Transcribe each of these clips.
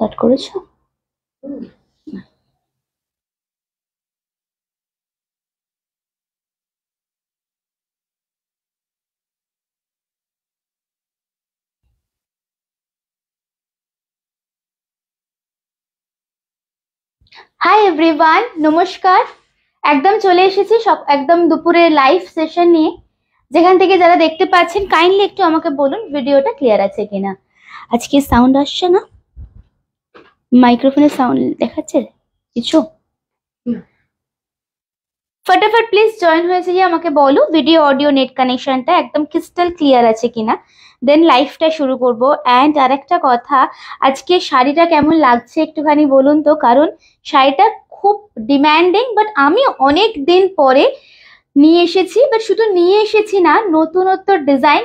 Start করেছো? Hi everyone, নমস্কার। একদম চলে এসেছি একদম দুপুরে লাইভ সেশন নিয়ে। যেখান থেকে যারা দেখতে পাচ্ছেন কাইন্ডলি একটু আমাকে বলুন ভিডিওটা ক্লিয়ার আছে কিনা। আজকে সাউন্ড আসছে না? মাইক্রোফোনের সাউন্ড দেখাচ্ছে কিছু? ফটাফট প্লিজ জয়েন হয়েছে যে আমাকে বলো ভিডিও অডিও নেট কানেকশনটা একদম ক্রিস্টাল ক্লিয়ার আছে কিনা, দেন লাইভটা শুরু করব। অ্যান্ড আরেকটা কথা, আজকে শাড়িটা কেমন লাগছে একটুখানি বলুন তো, কারণ শাড়িটা খুব ডিম্যান্ডিং, বাট আমি অনেক দিন পরে নিয়ে এসেছি। বাট শুধু নিয়ে এসেছি না, নতুনত্ব ডিজাইন,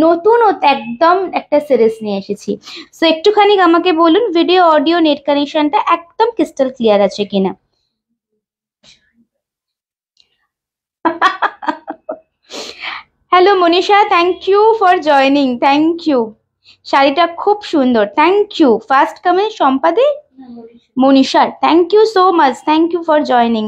নতুনত্ব একদম একটা সিরিজ নিয়ে এসেছি। সো একটুখানি আমাকে বলুন ভিডিও অডিও নেট কানেকশনটা একদম ক্রিস্টাল ক্লিয়ার আছে কিনা। Hello Manisha, thank you for joining, thank you. শাড়িটা খুব সুন্দর, thank you. First comment Sampadi মনীষার, thank you so much, thank you for joining.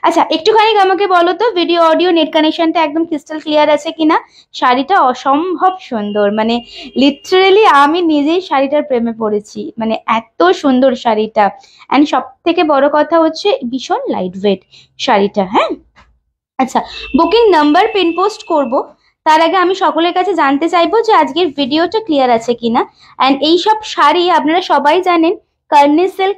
আচ্ছা একটুখানি আমাকে বলো তো ভিডিও অডিও নেট কানেকশনটা একদম ক্রিস্টাল ক্লিয়ার আছে কিনা। শাড়িটা অসম্ভব সুন্দর, মানে লিটারেলি আমি নিজেই শাড়িটার প্রেমে পড়েছি, মানে এত সুন্দর শাড়িটা। অ্যান্ড সব থেকে বড় কথা হচ্ছে ভীষণ লাইট ওয়েট শাড়িটা। হ্যাঁ আচ্ছা, বুকিং নাম্বার পিন পোস্ট করব, তার আগে আমি সকলের কাছে জানতে চাইবো যে আজকের ভিডিওটা ক্লিয়ার আছে কিনা। অ্যান্ড এইসব শাড়ি আপনারা সবাই জানেন কার্নি সিল্ক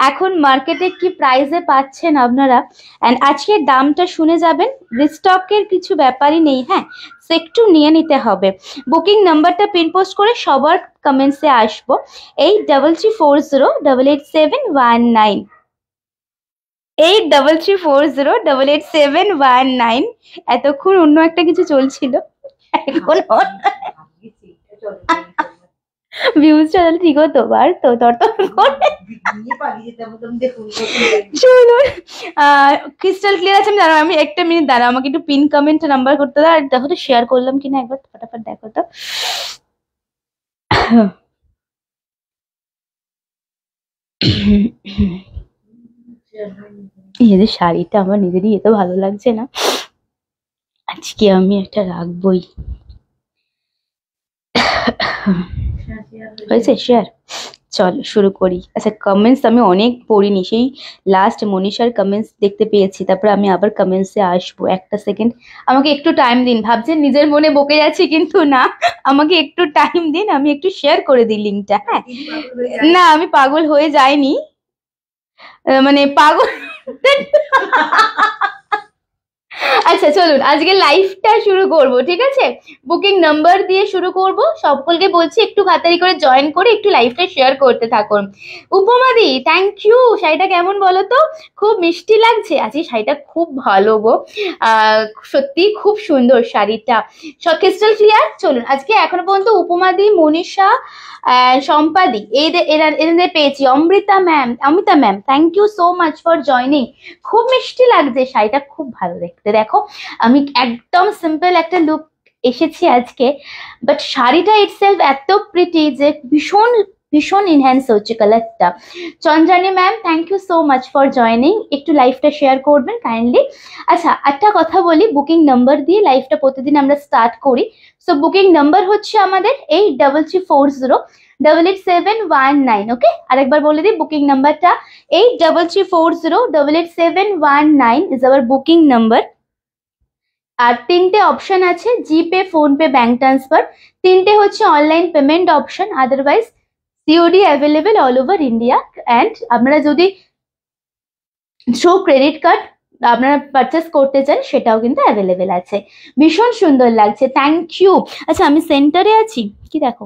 এখন মার্কেটে কি প্রাইসে পাচ্ছেন আপনারা। অ্যান্ড আজকের দামটা শুনে যাবেন, রিস্টকের কিছু ব্যাপারই নেই। হ্যাঁ, সো একটু নিয়ে নিতে হবে। বুকিং নাম্বারটা পিন পোস্ট করে সবার কমেন্টসে আসবো, 8340888719, 8340888719। এতক্ষণ অন্য একটা কিছু চলছিল, এখন ভিউজটা তাহলে ঠিক হতো, বার তো তরতর করে। চলুন, ক্রিস্টাল ক্লিয়ার আছে। আমি দাঁড়াও, আমি একটা মিনিট দাঁড়াও, আমাকে একটু পিন কমেন্ট নাম্বার করতে দাও। আর দেখো তো শেয়ার করলাম কিনা একবার ফটাফট দেখো তো। এদের শাড়িটা আমার নিজেরই এত ভালো লাগছে না, আজকে আমি একটা রাখবই। হয়েছে শেয়ার, চলো শুরু করি। আচ্ছা কমেন্টস আমি অনেক পড়িনি, সেই লাস্ট মনীষার কমেন্টস দেখতে পেয়েছি, তারপর আমি আবার কমেন্টসে আসবো। একটা সেকেন্ড আমাকে একটু টাইম দিন। ভাবছেন নিজের মনে বকে যাচ্ছি, কিন্তু না, আমাকে একটু টাইম দিন, আমি একটু শেয়ার করে দিই লিঙ্কটা। হ্যাঁ না, আমি পাগল হয়ে যাইনি, মানে পাগল। আচ্ছা চলুন আজকে লাইভটা শুরু করব, ঠিক আছে? বুকিং নাম্বার দিয়ে শুরু করব। সকলকে বলছি একটু খাতারি করে জয়েন করে একটু লাইভটা শেয়ার করতে থাকুন। উপমাদি থ্যাংক ইউ। শাড়িটা কেমন বলো তো? খুব মিষ্টি লাগছে। আজকে শাড়িটা খুব ভালো গো, সত্যি খুব সুন্দর শাড়িটা, সব ক্রিস্টাল ক্লিয়ার। চলুন আজকে এখনো পর্যন্ত উপমাদি, মনীষা, সম্পাদি এদের পেয়েছি। Amrita ma'am thank you so much for joining. খুব মিষ্টি লাগছে শাড়িটা, খুব ভালো দেখতে। দেখো আমি একদম সিম্পল একটা লুক এসেছি আজকে, বাট শাড়িটা ইটসেলফ এত প্রিটি যে ভীষণ ভীষণ ইনহ্যান্স হচ্ছে কালারটা। Chandrani ma'am thank you so much for joining. একটু লাইভটা শেয়ার করবেন কাইন্ডলি। আচ্ছা একটা কথা বলি, বুকিং নাম্বার দিয়ে লাইভটা প্রতিদিন আমরা স্টার্ট করি। সো বুকিং নাম্বার হচ্ছে আমাদের 8334088719। ওকে, আরেকবার বলে দিই বুকিং নাম্বারটা 8334088719 ইজ আওয়ার বুকিং নাম্বার। আর তিনটে অপশন আছে, জিপে, ফোনপে, ব্যাংক ট্রান্সফার। তিনটে হচ্ছে online payment option, otherwise COD available all over India. And আপনারা যদি থ্রু ক্রেডিট কার্ড আপনারা পারচেস করতে চান সেটাও কিন্তু অ্যাভেলেবেল আছে। ভীষণ সুন্দর লাগছে, থ্যাংক ইউ। আচ্ছা আমি সেন্টারে আছি কি, দেখো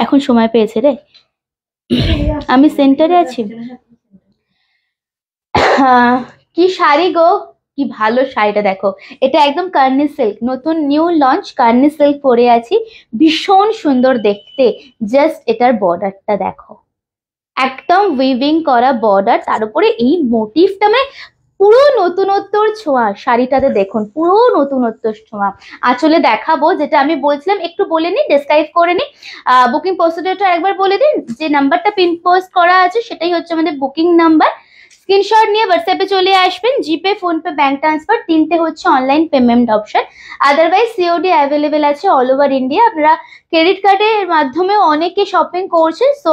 এখন সময় পেয়েছে রে, আমি সেন্টারে আছি। কি শাড়ি গো, কি ভালো শাড়িটা দেখো। এটা একদম কার্নি সিল্ক, নতুন নিউ লঞ্চ কার্নি সিল্ক পরে আছি, ভীষণ সুন্দর দেখতে। জাস্ট এটার বর্ডারটা দেখো, একদম উইভিং করা বর্ডার, তার উপরে এই মোটিভটা, মানে পুরো নতুনত্বর ছোঁয়া শাড়িটাতে দেখুন, পুরো নতুনত্বর ছোঁয়া। আঁচলে দেখাবো, যেটা আমি বলছিলাম একটু বলে নি, ডিসক্রাইব করে নি। বুকিং প্রসিডিউরটা একবার বলে দিন। যে নাম্বারটা পিন পোস্ট করা আছে সেটাই হচ্ছে আমাদের বুকিং নাম্বার। স্ক্রিনশট নিয়ে হোয়াটসঅ্যাপে চলে আসবেন। জিপে, ফোনপে, ব্যাংক ট্রান্সফার তিনটে হচ্ছে online payment option. Otherwise COD available আছে অল ওভার ইন্ডিয়া। আপনারা ক্রেডিট কার্ডের মাধ্যমে অনেকে শপিং করছে, সো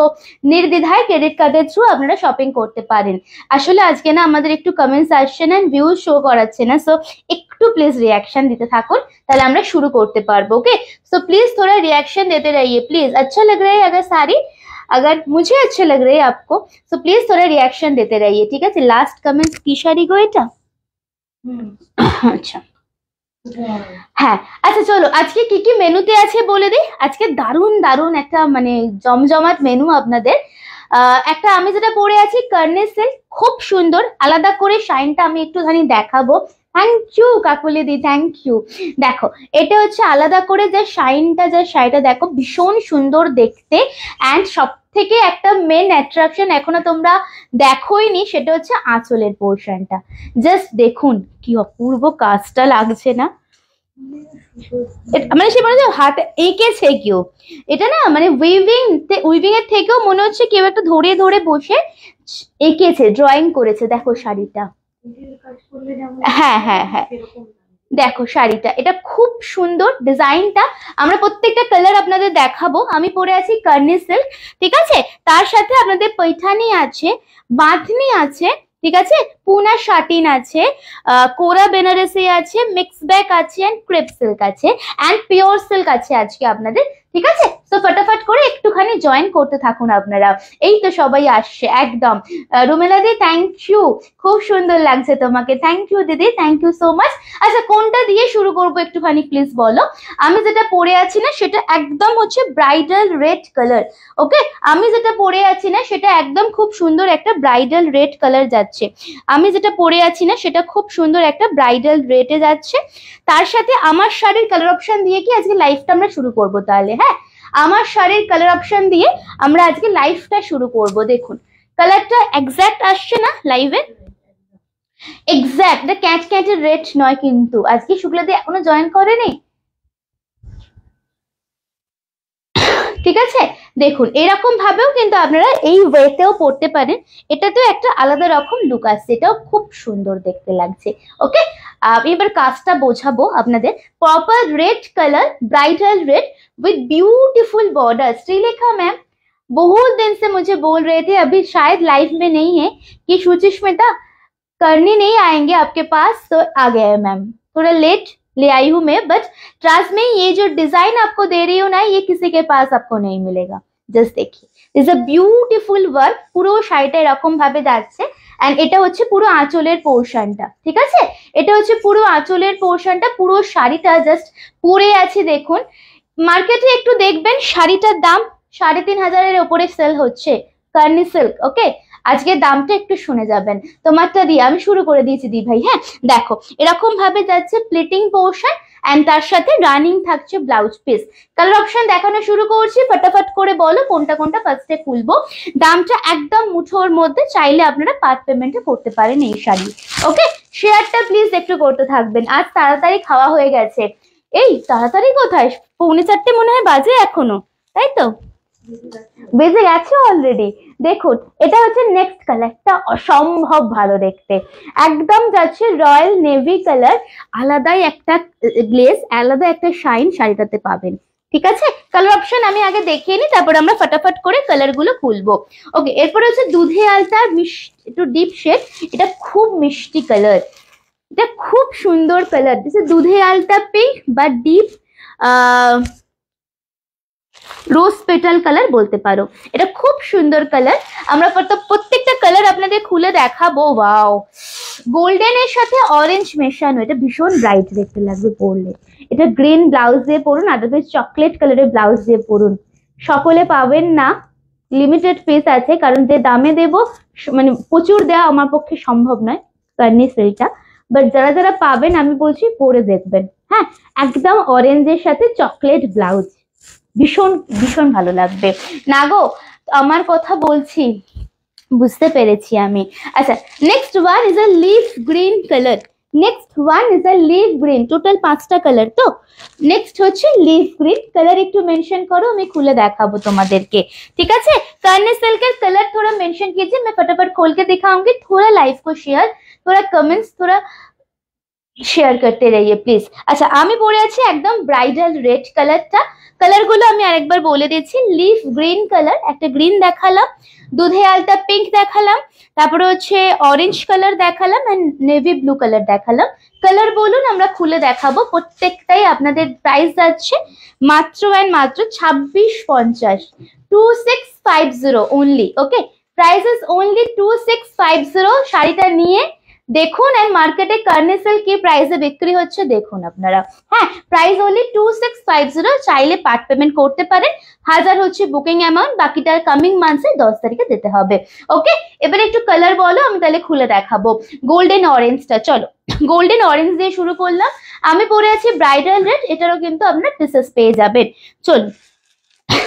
নির্দ্বিধায় ক্রেডিট কার্ডের থ্রু আপনারা শপিং করতে পারেন। আসলে আজকে না আমাদের একটু কমেন্টস আসছে না, ভিউজ শো করাচ্ছে না, সো একটু প্লিজ रिएक्शन দিতে থাকুন, তাহলে আমরা শুরু করতে পারবো। ওকে, सो प्लीज थोड़ा रिएक्शन देते रहिए प्लीज। अच्छा लग रहा है अगर साड़ी, अगर मुझे अच्छे लग रहे हैं आपको, सो प्लीज थोड़ा रिएक्शन देते रहिए, ठीक है। लास्ट कमेंट की শাড়ি গো এটা? আচ্ছা হ্যাঁ, আচ্ছা চলো আজকে কি কি মেনুতে আছে বলে দিই। আজকে দারুণ দারুণ একটা মানে জমজমাট মেনু আপনাদের। একটা আমি যেটা পরে আছি কর্নেল সিল্ক, খুব সুন্দর, আলাদা করে শাইনটা আমি একটুখানি দেখাবো। থ্যাংক ইউ কাকুলি দি, থ্যাংক ইউ। দেখো এটা হচ্ছে আলাদা করে যে শাইনটা, যে শাড়িটা দেখো ভীষণ সুন্দর দেখতে। অ্যান্ড সব থেকে একটা মেন অ্যাট্রাকশন এখনো তোমরা দেখোইনি, সেটা হচ্ছে আঁচলের পোর্শনটা। জাস্ট দেখুন কি অপূর্ব কাজটা লাগছে না, মানে সে মনে হচ্ছে হাতে এঁকেছে কেউ। এটা না মানে উইভিং এর থেকেও মনে হচ্ছে কেউ একটা ধরে ধরে বসে এঁকেছে, ড্রয়িং করেছে। দেখো শাড়িটা, হ্যাঁ হ্যাঁ হ্যাঁ, দেখো শাড়িটা, এটা খুব সুন্দর ডিজাইনটা। আমরা প্রত্যেকটা কালার আপনাদের দেখাবো। আমি পরে আছি কর্নি সিল্ক, ঠিক আছে। তার সাথে আপনাদের पैठानी আছে, বাঁধনি আছে, ঠিক আছে, পুনা শাটিন আছে, কোরা বেনারসি আছে, মিক্স ব্যাক আছে, এন্ড ক্রেপ সিল্ক আছে, এন্ড পিওর সিল্ক আছে আজকে আপনাদের, ঠিক আছে। তো ফটাফট করে একটুখানি জয়েন করতে থাকুন আপনারা। এই তো সবাই আসছে একদম। রুমেলা দি থ্যাংক ইউ, খুব সুন্দর লাগছে তোমাকে, থ্যাংক ইউ দিদি, থ্যাংক ইউ সো মাচ। আচ্ছা কোনটা দিয়ে শুরু করবো একটুখানি প্লিজ বলো। আমি যেটা পরে আছি না সেটা একদম হচ্ছে ব্রাইডাল রেড কালার। ওকে, আমি যেটা পরে আছি না সেটা একদম খুব সুন্দর একটা ব্রাইডাল রেড কালার যাচ্ছে। আমি যেটা পরে আছি না সেটা খুব সুন্দর একটা ব্রাইডাল রেডে যাচ্ছে। তার সাথে আমার শাড়ির কালার অপশন দিয়ে কি আজকে লাইফটা আমরা শুরু করবো তাহলে। হ্যাঁ, আমার শাড়ির কালার অপশন দিয়ে আমরা আজকে লাইফটা শুরু করব। দেখুন কালারটা এক্স্যাক্ট আসছে না লাইভে, এক্স্যাক্ট ক্যাট ক্যাটের রেড নয় কিন্তু। আজকে শুক্লাদি এখনো জয়েন করেনি, ঠিক আছে। দেখুন এরকম ভাবেও কিন্তু আপনারা এই ওয়েতেও পড়তে পারেন। এটা তো একটা আলাদা রকম লুক আসছে, এটাও খুব সুন্দর দেখতে লাগছে। ওকে, এবার কাজটা বোঝাবো আপনাদের। Proper red colour, bridal read with beautiful border. Shrilekha ma'am बहुत दिन से मुझे बोल रहे थे, अभी शायद लाइव में नहीं है, कि सुचिस्मिता करनी नहीं आएंगे आपके पास, तो आ गए मैम, थोड़ा लेट ले आई हूँ मैं। बट ट्रस्ट में ये जो डिजाइन आपको दे रही हूँ ना, ये किसी के पास आपको नहीं मिलेगा। জাস্ট দেখি, ইজ আ বিউটিফুল ওয়ার্ক। পুরো শাড়িটা এরকম ভাবে যাচ্ছে। এন্ড এটা হচ্ছে পুরো আঁচলের পোর্শনটা, ঠিক আছে। এটা হচ্ছে পুরো আঁচলের পোর্শনটা, পুরো শাড়িটা জাস্ট পরে আছে। দেখুন মার্কেটে একটু দেখবেন শাড়িটার দাম ৩,৫০০-এর উপরে সেল হচ্ছে কর্নি সিল্ক। ওকে, আজকে দামটা একটু শুনে যাবেন। তোমারটা দিয়ে আমি শুরু করে দিয়েছি দি ভাই। হ্যাঁ দেখো এরকম ভাবে যাচ্ছে প্লিটিং পোর্শন, এন্ড তার সাথে রানিং থাকছে ব্লাউজ পিস। কালার অপশন দেখানো শুরু করছি, ফটাফট করে বলো কোনটা কোনটা ফার্স্টে খুলবো। দামটা একদম মুঠোর মধ্যে, চাইলে আপনারা পার্ট পেমেন্টে করতে পারেন এই শাড়ি। ওকে, শেয়ারটা প্লিজ একটু করতে থাকবেন। আজ তাড়াতাড়ি খাওয়া হয়ে গেছে। এই তাড়াতাড়ি কোথায়, ৩:৪ মনে হয় বাজে এখনো, তাই তো বেজে গেছে অলরেডি। দেখুন এটা হচ্ছে নেক্সট কালারটা, অসম্ভব ভালো দেখতে, একদম যাচ্ছে রয়্যাল নেভি কালার। আলাদাই একটা গ্লেজ, আলাদা একটা শাইন শাড়িটাতে পাবেন, ঠিক আছে। কালার অপশন আমি আগে দেখিয়ে নিই, তারপর আমরা ফটাফট করে কালার গুলো খুলবো। ওকে, এরপরে হচ্ছে দুধে আলতা, একটু ডিপ শেড। এটা খুব মিষ্টি কালার, এটা খুব সুন্দর কালার। দিস ইজ দুধে আলতা পিঙ্ক বা ডিপ রোজ পেটাল কালার বলতে পারো। এটা খুব সুন্দর কালার। আমরা প্রত্যেকটা কালার আপনাদের খুলে দেখাবো। ওয়াও, গোল্ডেন এর সাথে অরেঞ্জ মেশানো, এটা ভীষণ ব্রাইট দেখতে লাগবে পরলে। এটা গ্রিন ব্লাউজ দিয়ে পরুন, আদারওয়াইজ চকলেট কালারের ব্লাউজ দিয়ে পরুন। সকলে পাবেন না, লিমিটেড পিস আছে, কারণ যে দামে দেব মানে প্রচুর দেওয়া আমার পক্ষে সম্ভব নয় কর্নি সিল্কটা। বাট যারা যারা পাবেন আমি বলছি পরে দেখবেন। হ্যাঁ, একদম অরেঞ্জের সাথে চকলেট ব্লাউজ, ভীষণ ভীষণ ভালো লাগবে। না গো আমার কথা বলছি, বুঝতে পেরেছি আমি। আচ্ছা, next one is a leaf green colour. Next one is a leaf green. Total 5টা কালার তো। নেক্সট হচ্ছে লিফ গ্রিন কালার। একটু मेंशन करो, আমি খুলে দেখাবো তোমাদেরকে, ঠিক আছে। कर्ने सिल्क का कलर थोड़ा मेंशन कीजिए, मैं फटाफट खोल के दिखाऊंगी। थोड़ा लाइव को शेयर, थोड़ा कमेंट्स, थोड़ा শেয়ার করতে রহিয়ে প্লিজ। আচ্ছা, আমি পরে আছি একদম ব্রাইডাল রেড কালারটা। কালারগুলো আমি আরেকবার বলে দিচ্ছি। লিফ গ্রিন কালার, একটা গ্রিন দেখালাম, দুধে আলতা পিঙ্ক দেখালাম, তারপরে হচ্ছে অরেঞ্জ কালার দেখালাম, এন্ড নেভি ব্লু কালার দেখালাম। কালার বলুন, আমরা খুলে দেখাবো প্রত্যেকটাই। আপনাদের প্রাইস যাচ্ছে মাত্র এন্ড মাত্র 2650, 2650 only. Okay, price is only 2650। শাড়িটা নিয়ে দেখুন, এন্ড মার্কেটে कर्ने सिल्क কি প্রাইসে বিক্রি হচ্ছে দেখুন আপনারা। হ্যাঁ, প্রাইস অনলি 2650। চাইলে পার্ট পেমেন্ট করতে পারেন। 1000 হচ্ছে বুকিং অ্যামাউন্ট, বাকিটা কামিং মান্থে 10 তারিখে দিতে হবে। ওকে, এবারে একটু কালার বলো, আমি তাহলে খুলে দেখাবো। গোল্ডেন অরেঞ্জটা, চলো গোল্ডেন অরেঞ্জ দিয়ে শুরু করলাম। আমি পরে আছি ব্রাইডাল রেড, এটারও কিন্তু আপনারা পিসেস পেয়ে যাবেন। চলুন,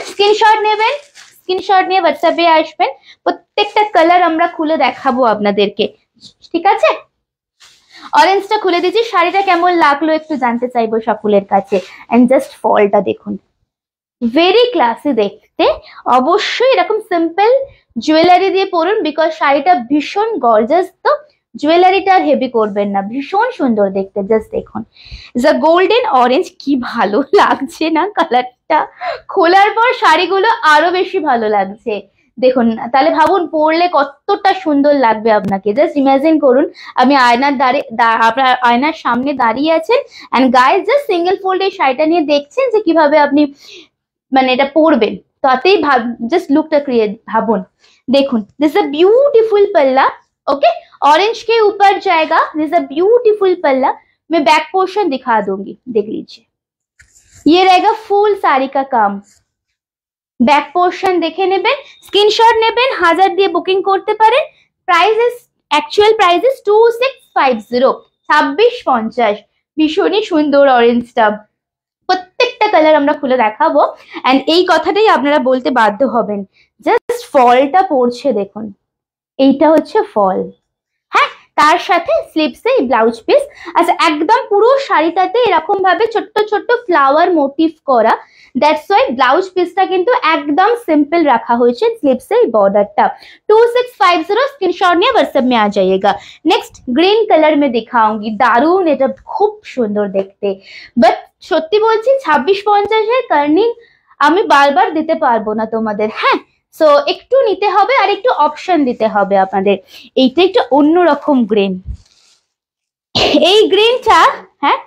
স্ক্রিনশট নেবেন, স্ক্রিনশট নিয়ে হোয়াটসঅ্যাপে আসবেন। প্রত্যেকটা কালার আমরা খুলে দেখাবো আপনাদেরকে, ঠিক আছে। অরেঞ্জটা খুলে দিচ্ছি। শাড়িটা কেমন লাগলো একটু জানতে চাইবো সকলের কাছে। এন্ড জাস্ট ফলটা দেখুন, ভেরি ক্লাসি দেখতে। অবশ্যই এরকম সিম্পল জুয়েলারি দিয়ে পরুন, বিকজ শাড়িটা ভীষণ গর্জাস, তো জুয়েলারিটা আর হেভি করবেন না, ভীষণ সুন্দর দেখতে। জাস্ট দেখুন, দ্য গোল্ডেন অরেঞ্জ, কি ভালো লাগছে না কালারটা। খোলার পর শাড়িগুলো আরো বেশি ভালো লাগছে। দেখুন, তাহলে ভাবুন পরলে কতটা সুন্দর লাগবে আপনাকে। জাস্ট ইমাজিন করুন, আমি আয়নার আপনার আয়নার সামনে দাঁড়িয়ে আছেন, and guys just single fold এই শাড়িটা নিয়ে দেখছেন যে কিভাবে আপনি মানে এটা পরবেন। তাতেই জাস্ট লুকটা ক্রিয়েট ভাবুন। দেখুন, दिस अ ब्यूटीफुल पल्ला। ओके, ऑरेंज के ऊपर जाएगा। This a beautiful palla. मैं बैक पोर्शन दिखा दूंगी, देख लीजिए। ये रहेगा फुल साड़ी का काम। ব্যাক পোর্শন দেখে নেবেন, স্ক্রিনশট নেবেন, 1000 দিয়ে বুকিং করতে পারেন। Price is actual price is 2650, 2650। ভীষণই সুন্দর অরেঞ্জটা। প্রত্যেকটা কালার আমরা খুলে দেখাবো, এন্ড এই কথাটাই আপনারা বলতে বাধ্য হবেন। জাস্ট ফলটা পড়ছে দেখুন, এইটা হচ্ছে ফল। হ্যাঁ, তার সাথে স্লিপসে ব্লাউজ পিস। আচ্ছা, একদম পুরো শাড়িটাতে এরকম ভাবে ছোট্ট ছোট্ট ফ্লাওয়ার মোটিভ করা। দ্যাটস ওয়াই ব্লাউজ পিসটা কিন্তু একদম সিম্পল রাখা হয়েছে। স্লিপসে বর্ডারটা 2650। স্ক্রিনশট নিয়ে হোয়াটসঅ্যাপ में आ जाइएगा। নেক্সট গ্রিন কালার में दिखाऊंगी। দারুন, এটা খুব সুন্দর দেখতে। বাট সত্যি বলছি 2650-এর কার্নিং আমি বারবার দিতে পারবো না তোমাদের। হ্যাঁ, সো একটু নিতে হবে আর একটু অপশন দিতে হবে আপনাদের। এইটা একটা অন্যরকম গ্রিন, এই গ্রিনটা। হ্যাঁ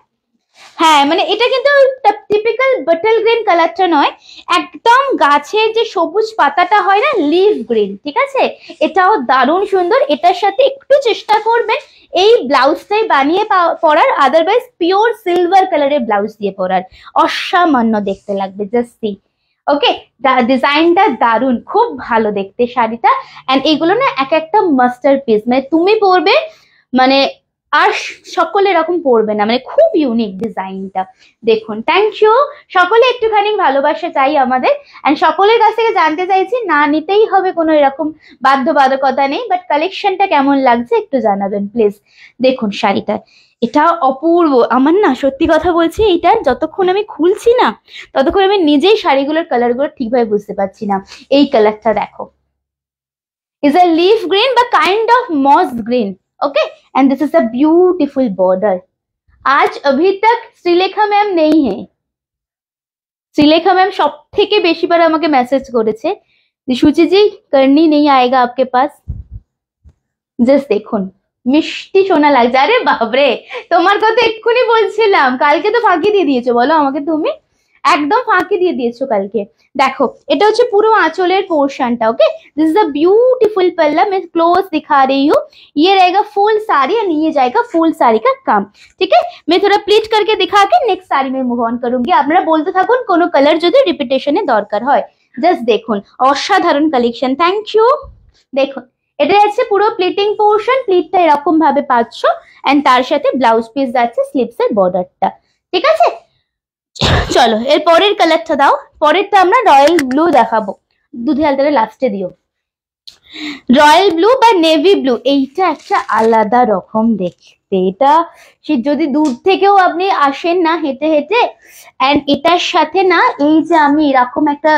হ্যাঁ, মানে এটা কিন্তু টিপিক্যাল বটল গ্রিন কালারটা নয়, একদম গাছের যে সবুজ পাতাটা হয় না, লিভ গ্রিন, ঠিক আছে। এটাও দারুণ সুন্দর। এটার সাথে একটু চেষ্টা করবেন এই ব্লাউজটাই বানিয়ে পরার, আদারওয়াইজ পিওর সিলভার কালারের ব্লাউজ দিয়ে পরার, অসামান্য দেখতে লাগবে। Just see. ওকে, ডিজাইনটা দারুন, খুব ভালো দেখতে শাড়িটা। এন্ড এগুলো না এক একটা মাস্টার পিস, মানে তুমি পরবে মানে আর সকলে এরকম পরবে না, মানে খুব ইউনিক ডিজাইনটা। দেখুন, থ্যাংক ইউ। সকলে একটুখানি ভালোবাসা চাই আমাদের, এন্ড সকলের কাছ থেকে জানতে চাইছি, না নিতেই হবে কোনো এরকম বাধ্যবাধকতা নেই, বাট কালেকশনটা কেমন লাগছে একটু জানাবেন প্লিজ। দেখুন শাড়িটা, এটা অপূর্ব। আমার না সত্যি কথা বলছি, এইটা যতক্ষণ আমি খুলছি না ততক্ষণ আমি নিজেই শাড়িগুলোর কালারগুলো ঠিকভাবে বুঝতে পারছি না। এই কালারটা দেখো, is a leaf green but kind of moss green. Okay, and this is a beautiful border. आज अभी तक श्रीलेखा मैम नहीं है। श्रीलेखा मैम सब থেকে বেশি বার আমাকে মেসেজ করেছে যে সুচি জি करनी नहीं आएगा आपके पास। জাস্ট দেখুন, মিষ্টি সোনা লাগছে। আরে বাপরে, তোমার কথা এক্ষুনি বলছিলাম, কালকে তো ফাঁকি দিয়ে দিয়েছো বলো আমাকে তুমি, একদম ফাঁকি দিয়ে দিয়েছো কালকে। দেখো, এটা হচ্ছে পুরো आंचलेर पोर्शनটা। Okay, this is a beautiful palla. मैं क्लोज दिखा रही हूँ। ये रहेगा फुल साड़ी और ये जाएगा फुल साड़ी का काम। ठीक है, मैं थोड़ा प्लीट करके दिखा के नेक्स्ट साड़ी में मूव ऑन करूंगी। আপনারা বলতে থাকুন কোনো কালার যদি রিপিটেশনে দরকার হয়। জাস্ট দেখুন, অসাধারণ কালেকশন। Thank you. দেখুন, এটা যাচ্ছে পুরো প্লিটিং পোর্শন, প্লিটটা এরকম ভাবে পাচ্ছ, এন্ড তার সাথে ব্লাউজ পিস যাচ্ছে স্লিপসের বর্ডারটা। ঠিক আছে, চলো এর পরের কালারটা দাও। পরেরটা আমরা রয়্যাল ব্লু দেখাবো। দুধে আলতাটা লাস্টে দিও। রয়্যাল ব্লু বা নেভি ব্লু, এইটা একটা আলাদা রকম দেখতে। এটা সে যদি দূর থেকেও আপনি আসেন না হেঁটে হেঁটে, এন্ড এটার সাথে না এই যে আমি এরকম একটা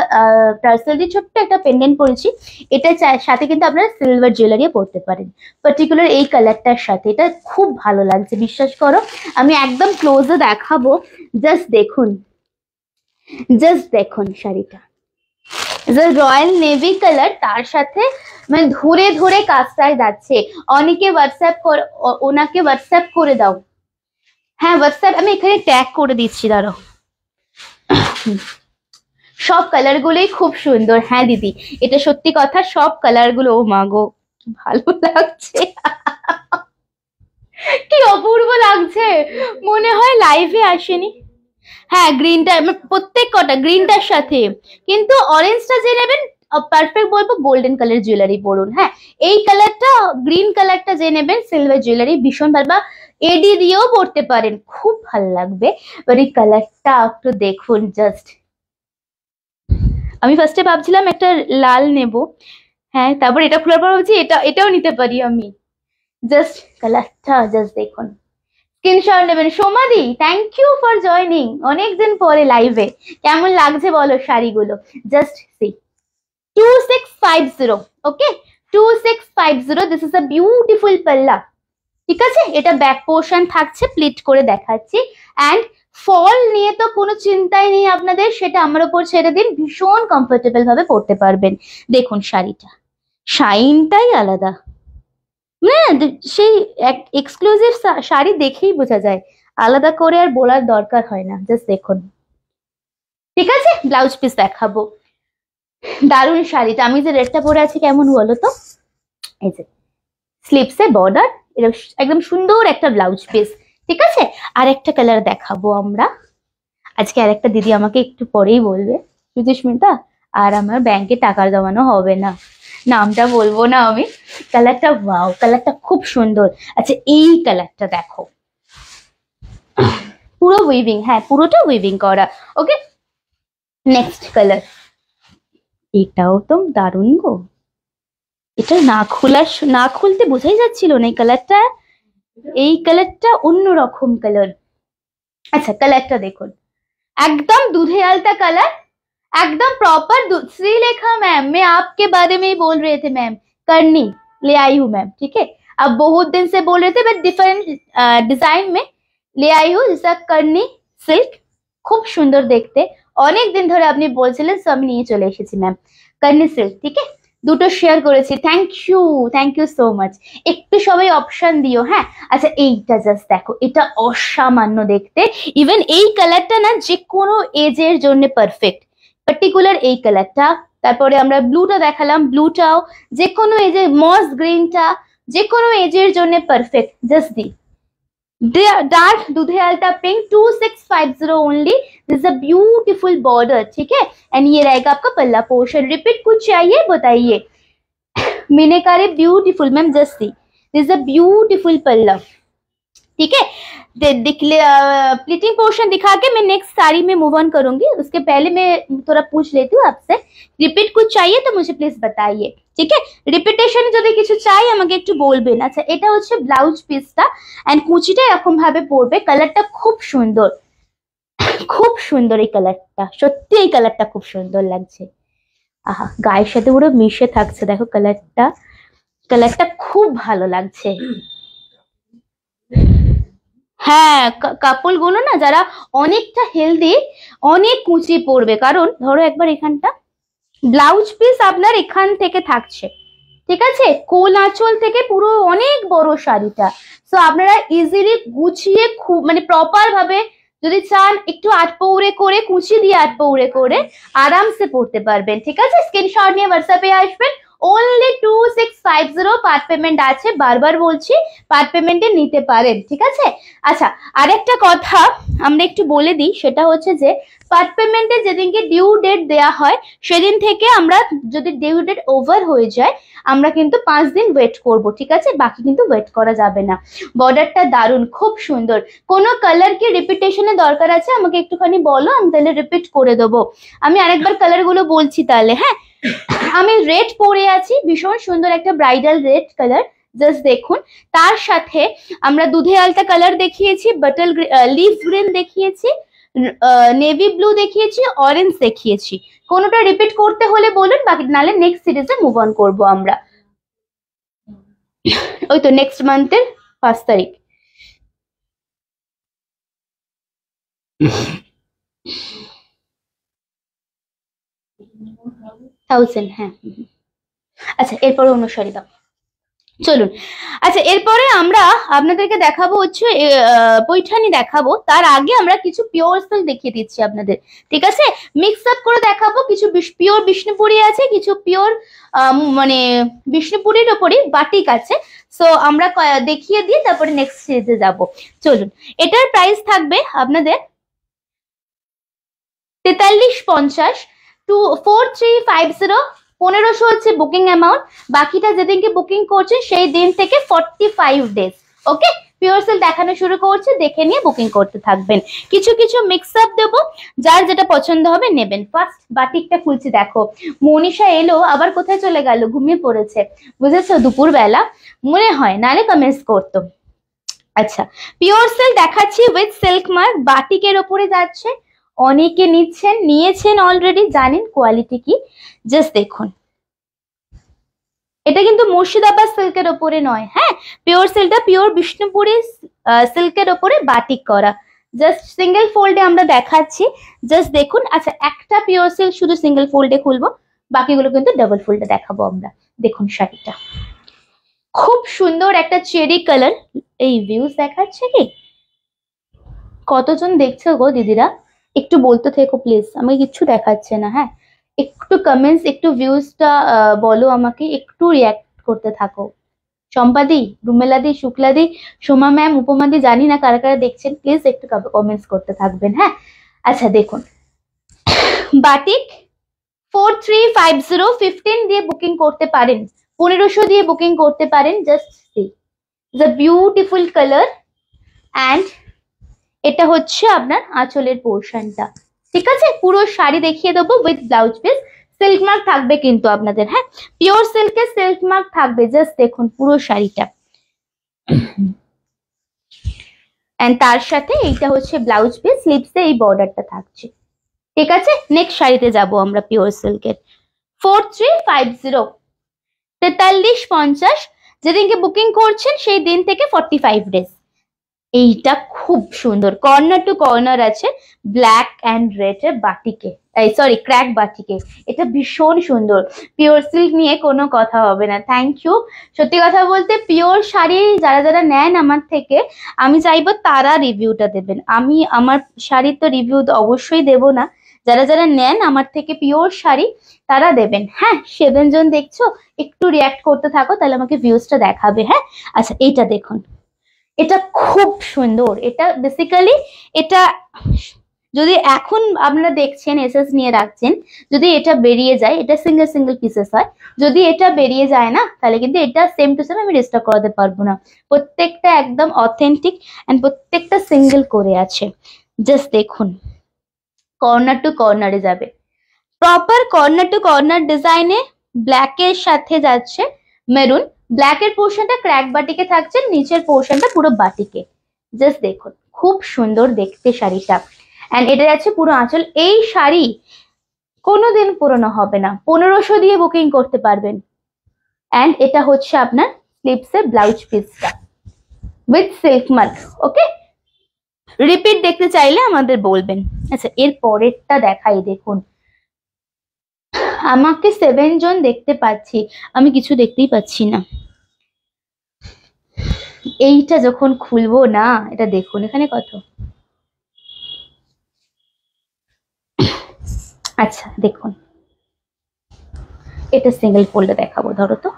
পার্সোনালি ছোট্ট একটা পেন্ডেন্ট পরেছি, এটা সাথে কিন্তু আপনারা সিলভার জুয়েলারিও পরতে পারেন, পার্টিকুলার এই কালারটার সাথে। এটা খুব ভালো লাগছে, বিশ্বাস করো। আমি একদম ক্লোজে দেখাবো, জাস্ট দেখুন, জাস্ট দেখুন শাড়িটা। রয়্যাল নেভি কালার, তার সাথে মানে ধরে ধরে কাজটায় যাচ্ছে। অনেকে ওনাকে হোয়াটসঅ্যাপ করে দাও। হ্যাঁ হোয়াটসঅ্যাপ আমি এখানে ট্যাগ করে দিচ্ছি, দাঁড়াও। সব কালার গুলোই খুব সুন্দর। হ্যাঁ দিদি, এটা সত্যি কথা, সব কালার গুলো, ও মা গো কি ভালো লাগছে, কি অপূর্ব লাগছে, মনে হয় লাইভে আসেনি। হ্যাঁ গ্রিনটা, প্রত্যেক কটা গ্রিনটার সাথে, কিন্তু অরেঞ্জটা যে নেবেন পারফেক্ট বলবো গোল্ডেন কালার জুয়েলারি পরুন। হ্যাঁ এই কালারটা, গ্রিন কালারটা যে নেবেন সিলভার জুয়েলারি ভীষণ ভালো, বা এডি দিয়েও পরতে পারেন, খুব ভালো লাগবে। এবার এই কালারটা একটু দেখুন জাস্ট। আমি ফার্স্টে ভাবছিলাম একটা লাল নেব, হ্যাঁ তারপর এটা খোলার পর ভাবছি এটাও নিতে পারি আমি। জাস্ট কালারটা জাস্ট দেখুন, স্ক্রিনশট নেবেন। সোমাদি থ্যাংক ইউ ফর জয়নিং, অনেকদিন পরে লাইভে। কেমন লাগছে বলো শাড়িগুলো, just see. 2650, okay 2650, this is a beautiful পাল্লা, ঠিক আছে। এটা ব্যাক পোর্শন থাকছে, প্লিট করে দেখাচ্ছি। অ্যান্ড ফল নিয়ে তো কোনো চিন্তাই নেই আপনাদের, সেটা আমার উপর ছেড়ে দিন, ভীষণ কমফোর্টেবল ভাবে পরতে পারবেন। দেখুন শাড়িটা, শাইনটাই আলাদা, সেই এক্সক্লুসিভ শাড়ি দেখেই বোঝা যায়, আলাদা করে আর বলার দরকার হয় না, জাস্ট দেখুন। ঠিক আছে, ব্লাউজ পিস দেখাবো। দারুণ শাড়িটা, আমি যে রেডটা পরে আছি কেমন বলো তো, এই যে স্লিপসে বর্ডার, এরকম একদম সুন্দর একটা ব্লাউজ পিস। ঠিক আছে, আর একটা কালার দেখাবো আমরা আজকে। আর একটা দিদি আমাকে একটু পরেই বলবে সুচিস্মিতা আর আমার ব্যাংকে টাকা জমানো হবে না, নামটা বলবো না আমি। কালারটা ওয়াও, কালারটা খুব সুন্দর। আচ্ছা এই কালারটা দেখো, পুরো উইভিং, হ্যাঁ পুরোটা উইভিং করা। ওকে নেক্সট কালার, এটাও তো দারুণ গো, এটা না খুলতে বোঝাই যাচ্ছিল না এই কালারটা, এই কালারটা অন্যরকম কালার। আচ্ছা কালারটা দেখুন, एकदम दूधे आलता कलर, एकदम प्रॉपर श्रीलेखा मैम, मैं आपके बारे में ही बोल रहे थे मैम, करनी ले आई हूँ मैम, ठीक है। अब बहुत दिन से बोल रहे थे, बट डिफरेंट डिजाइन में ले आई हूँ, जैसा करनी सिल्क, खूब सुंदर देखते, অনেক দিন ধরে আপনি বলছিলেন, সো আমি নিয়ে চলে এসেছি ম্যাম, করনি সিল্ক। ঠিক আছে, দুটো শেয়ার করেছি, থ্যাংক ইউ সো মাচ। একটু সবাই অপশন দিও, হ্যাঁ। আচ্ছা এইটা জাস্ট দেখো, এটা অসামান্য দেখতে, ইভেন এই কালারটা না যে কোনো এজের জন্য পারফেক্ট, পার্টিকুলার এই কালারটা। তারপরে আমরা ব্লুটা দেখালাম, ব্লুটাও যে কোনো এজে, মস গ্রিনটা যে কোনো এজের জন্য পারফেক্ট। জাস্ট দি डार्क दूधे आलता pink, 2650 only, this is a beautiful border, ठीक है। एंड ये रहेगा आपका पल्ला पोर्शन। रिपीट कुछ चाहिए बताइए, meenakari beautiful ma'am, just see this is a beautiful पल्ला, ठीक है। प्लीटिंग पोर्शन दिखा के मैं नेक्स्ट साड़ी में मूव ऑन करूंगी, उसके पहले मैं थोड़ा पूछ लेती हूँ आपसे, रिपीट कुछ चाहिए तो मुझे प्लीज बताइए, ঠিক আছে। রিপিটেশন যদি কিছু চাই আমাকে একটু বলবেন। আচ্ছা এটা হচ্ছে ব্লাউজ পিসটা, এন্ড কুচিটা এরকম ভাবে পরবে। কালারটা খুব সুন্দর, খুব সুন্দর এই কালারটা, সত্যি এই কালারটা খুব সুন্দর লাগছে। আহা গায়ের সাথে পুরো মিশে থাকছে, দেখো কালারটা, কালারটা খুব ভালো লাগছে। হ্যাঁ কাপড় গুলো না যারা অনেকটা হেলদি, অনেক কুচি পরবে, কারণ ধরো একবার এখানটা ব্লাউজ পিস আপনার এখান থেকে থাকছে, ঠিক আছে, কোল আঁচল থেকে পুরো অনেক বড় শাড়িটা। সো আপনারা ইজিলি গুছিয়ে খুব মানে প্রপার ভাবে যদি চান একটু আটপৌড়ে করে, কুচি দিয়ে আটপৌড়ে করে আরামসে পরতে পারবেন। ঠিক আছে, স্ক্রিনশট নিয়ে হোয়াটসঅ্যাপে আসবেন। only 2650 পার্ট পেমেন্ট আছে, বারবার বলছি পার্ট পেমেন্টে নিতে পারেন, ঠিক আছে। আচ্ছা আরেকটা কথা আমরা একটু বলে দিই, সেটা হচ্ছে যে পার্ট পেমেন্টে যেদিনকে ডিউ ডেট দেয়া হয় সেদিন থেকে আমরা, যদি ডিউ ডেট ওভার হয়ে যায় আমরা কিন্তু 5 দিন ওয়েট করব, ঠিক আছে, বাকি কিন্তু ওয়েট করা যাবে না। বর্ডারটা দারুণ, খুব সুন্দর। কোনো কালার কি রিপিটেশনের দরকার আছে আমাকে একটুখানি বলো, আমি তাহলে রিপিট করে দেবো। আমি আরেকবার কালার গুলো বলছি তাহলে, হ্যাঁ। আমি রেড পরে আছি, ভীষণ সুন্দর একটা ব্রাইডাল রেড কালার, জাস্ট দেখুন। তার সাথে আমরা দুধে আলতা কালার দেখিয়েছি, বাটল লিফ গ্রিন দেখিয়েছি, নেভি ব্লু দেখিয়েছি, অরেঞ্জ দেখিয়েছি। কোনোটা রিপিট করতে হলে বলুন, বাকি নালে নেক্সট সিরিজে মুভ অন করবো আমরা। ওই তো নেক্সট মান্থের 5 তারিখ। থাউজেন্ড, হ্যাঁ। আচ্ছা, এরপরে অন্য শাড়ি দাও, চলুন। আচ্ছা, এরপরে আমরা আপনাদেরকে দেখাবো হচ্ছে পৈঠানি দেখাবো। তার আগে আমরা কিছু পিওর সিল্ক দেখিয়ে দিচ্ছি আপনাদের, ঠিক আছে? মিক্স আপ করে দেখাবো। কিছু পিওর বিষ্ণুপুরি আছে, কিছু পিওর মানে বিষ্ণুপুরির ওপরই বাটিক আছে। সো আমরা দেখিয়ে দিয়ে তারপরে নেক্সট সিরিজে যাব। চলুন, এটার প্রাইস থাকবে আপনাদের 4350 টু 4350। 1500 হচ্ছে বুকিং অ্যামাউন্ট, বাকিটা যেদিনকে বুকিং করছেন সেই দিন থেকে 45 ডেজ। ওকে, পিওর সিল্ক দেখানো শুরু করছে, দেখে নিয়ে বুকিং করতে থাকবেন। কিছু কিছু মিক্স আপ দেবো, যার যেটা পছন্দ হবে নেবেন। ফার্স্ট বাটিকটা খুলছি, দেখো মনীষা এলো, আবার কোথায় চলে গেল, ঘুমিয়ে পড়েছে, বুঝেছো? দুপুর বেলা মনে হয়, নালে কমেন্টস করতো। আচ্ছা, পিওর সিল্ক দেখাচ্ছি উইথ সিল্ক মার্ক, বাটিকের ওপরে যাচ্ছে। অনেকে নিয়েছেন অলরেডি, জানেন কোয়ালিটি কি। জাস্ট দেখুন, এটা কিন্তু মুর্শিদাবাদ সিল্কের ওপরে নয়, হ্যাঁ, পিওর সিল্কটা পিওর বিষ্ণুপুরি সিল্কের ওপরে বাটিক করা। জাস্ট সিঙ্গেল ফোল্ডে আমরা দেখাচ্ছি, জাস্ট দেখুন। আচ্ছা, একটা পিওর সিল্ক শুধু সিঙ্গেল ফোল্ডে খুলবো, বাকিগুলো কিন্তু ডাবল ফোল্ডে দেখাবো আমরা। দেখুন শাড়িটা খুব সুন্দর একটা চেরি কালার। এই ভিউজ দেখাচ্ছে কি? কতজন দেখছো গো দিদিরা? একটু বলতে থেকো প্লিজ, আমাকে কিচ্ছু দেখাচ্ছে না। হ্যাঁ, একটু কমেন্টস, একটু ভিউজটা বলো আমাকে, একটু রিয়াক্ট করতে থাকো। চম্পাদি, রুমেলাদি, শুক্লাদি, সোমা ম্যাম, উপমাদি, জানি না কারা কারা দেখছেন, প্লিজ একটু কমেন্টস করতে থাকবেন। হ্যাঁ, আচ্ছা দেখুন, বাটিক 4350, 15 দিয়ে বুকিং করতে পারেন, 1500 দিয়ে বুকিং করতে পারেন। Just see the beautiful colour. And এটা হচ্ছে আপনার আঁচলের পোর্শনটা, ঠিক আছে? পুরো শাড়ি দেখিয়ে দেবো with blouse piece. Silk mark থাকবে কিন্তু আপনাদের, হ্যাঁ, পিওর সিল্কের সিল্ক মার্ক থাকবে। জাস্ট দেখুন পুরো শাড়িটা। এন্ড তার সাথে এইটা হচ্ছে ব্লাউজ পিস, স্লিভসে এই বর্ডারটা থাকছে, ঠিক আছে? নেক্সট শাড়িতে যাব আমরা পিওর সিল্কের। 4350, 4350, যেদিনকে বুকিং করছেন সেই দিন থেকে 45 ডেজ। এইটা খুব সুন্দর, কর্নার টু কর্নার আছে, ব্ল্যাক অ্যান্ড রেড এর বাটিকে, সরি ক্র্যাক বাটিকে। এটা ভীষণ সুন্দর, পিওর সিল্ক নিয়ে কোনো কথা হবে না। Thank you. সত্যি কথা বলতে পিওর শাড়ি যারা যারা নেন আমার থেকে, আমি চাইবো তারা রিভিউটা দেবেন। আমি আমার শাড়ির তো রিভিউ অবশ্যই দেব না, যারা যারা নেন আমার থেকে পিওর শাড়ি তারা দেবেন। হ্যাঁ, 7 জন দেখছো, একটু রিয়াক্ট করতে থাকো, তাহলে আমাকে ভিউজটা দেখাবে। হ্যাঁ, আচ্ছা এইটা দেখুন, এটা খুব সুন্দর। এটা বেসিক্যালি, এটা যদি এখন আপনারা দেখছেন এসএস নিয়ে রাখছেন, যদি এটা বেরিয়ে যায়, এটা সিঙ্গেল সিঙ্গেল পিসেস হয়, যদি এটা বেরিয়ে যায় না তাহলে কিন্তু এটা সেম টু সেম আমি রিস্টক করাতে পারবো না। প্রত্যেকটা একদম অথেন্টিক এন্ড প্রত্যেকটা সিঙ্গেল করে আছে। জাস্ট দেখুন, কর্নার টু কর্নারে যাবে, প্রপার কর্নার টু কর্নার ডিজাইনে। ব্ল্যাকের সাথে যাচ্ছে মেরুন, ব্ল্যাকের পোর্শনটা ক্র্যাক বাটিকে থাকছে, নিচের পোর্শনটা পুরো বাটিকে। জাস্ট দেখুন, খুব সুন্দর দেখতে শাড়িটা। এন্ড এটা যাচ্ছে পুরো আঁচল। এই শাড়ি কোনোদিন পুরনো হবে না, 1500 দিয়ে বুকিং করতে পারবেন। এন্ড এটা হচ্ছে আপনার স্লিভসের ব্লাউজ পিসটা with silk mark. Okay, repeat দেখতে চাইলে আমাদের বলবেন। আচ্ছা, এর পরেরটা দেখাই, দেখুন। আমাকে 7 জন দেখতে পাচ্ছি, আমি কিছু দেখতেই পাচ্ছি না। এইটা যখন খুলবো না, এটা দেখুন এখানে কত। আচ্ছা দেখুন, এটা সিঙ্গেল ফোল্ডে দেখাবো, ধরো তো।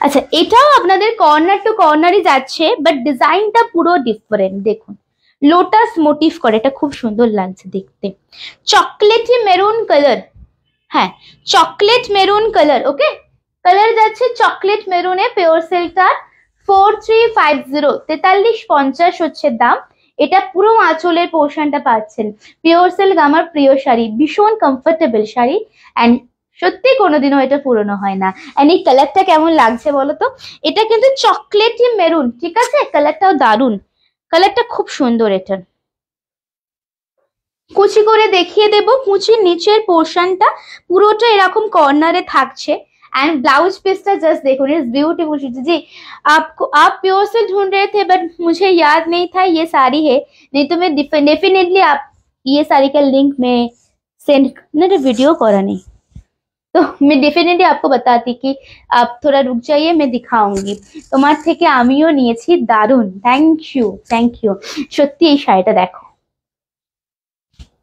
আচ্ছা, এটাও আপনাদের কর্নার টু কর্নারই যাচ্ছে, বাট ডিজাইনটা পুরো ডিফারেন্ট। দেখুন, লোটাস মোটিভ করে, এটা খুব সুন্দর লাগছে দেখতে। চকলেটি মেরুন কালার, হ্যাঁ, chocolate maroon colour. Okay, colour যাচ্ছে চকলেট মেরুনে। পিওর সিল্কটা 4350, 4350 হচ্ছে দাম। এটা পুরো আঁচলের পোর্শনটা পাচ্ছেন। পিওর সিল্ক আমার প্রিয় শাড়ি, ভীষণ কমফোর্টেবল শাড়ি, অ্যান্ড সত্যি কোনোদিনও এটা পুরনো হয় না। অ্যান্ড এই কালারটা কেমন লাগছে বলো তো? এটা কিন্তু চকলেটি মেরুন, ঠিক আছে? কালারটাও দারুন, কালারটা খুব সুন্দর। এটা কুচি করে দেখিয়ে দেব। কুচির নিচের পোর্শনটা পুরোটা এরকম কর্নারে থাকছে। एंड ब्लाउज पीसটা जस्ट देखो, इट्स ब्यूटीफुल। जी आपको, आप प्योर से ढूंढ रहे थे बट मुझे याद नहीं था ये साड़ी है, नहीं तो मैं डेफिनेटली आप ये साड़ी का लिंक मैं सेंड ना, वीडियो करा नहीं तो मैं डेफिनेटली आपको बताती कि आप थोड़ा रुक जाइए, मैं दिखाऊंगी। তোমার থেকে আমিও নিয়েছি, দারুন, থ্যাংক ইউ থ্যাংক ইউ। সত্যি এই শাড়িটা দেখো,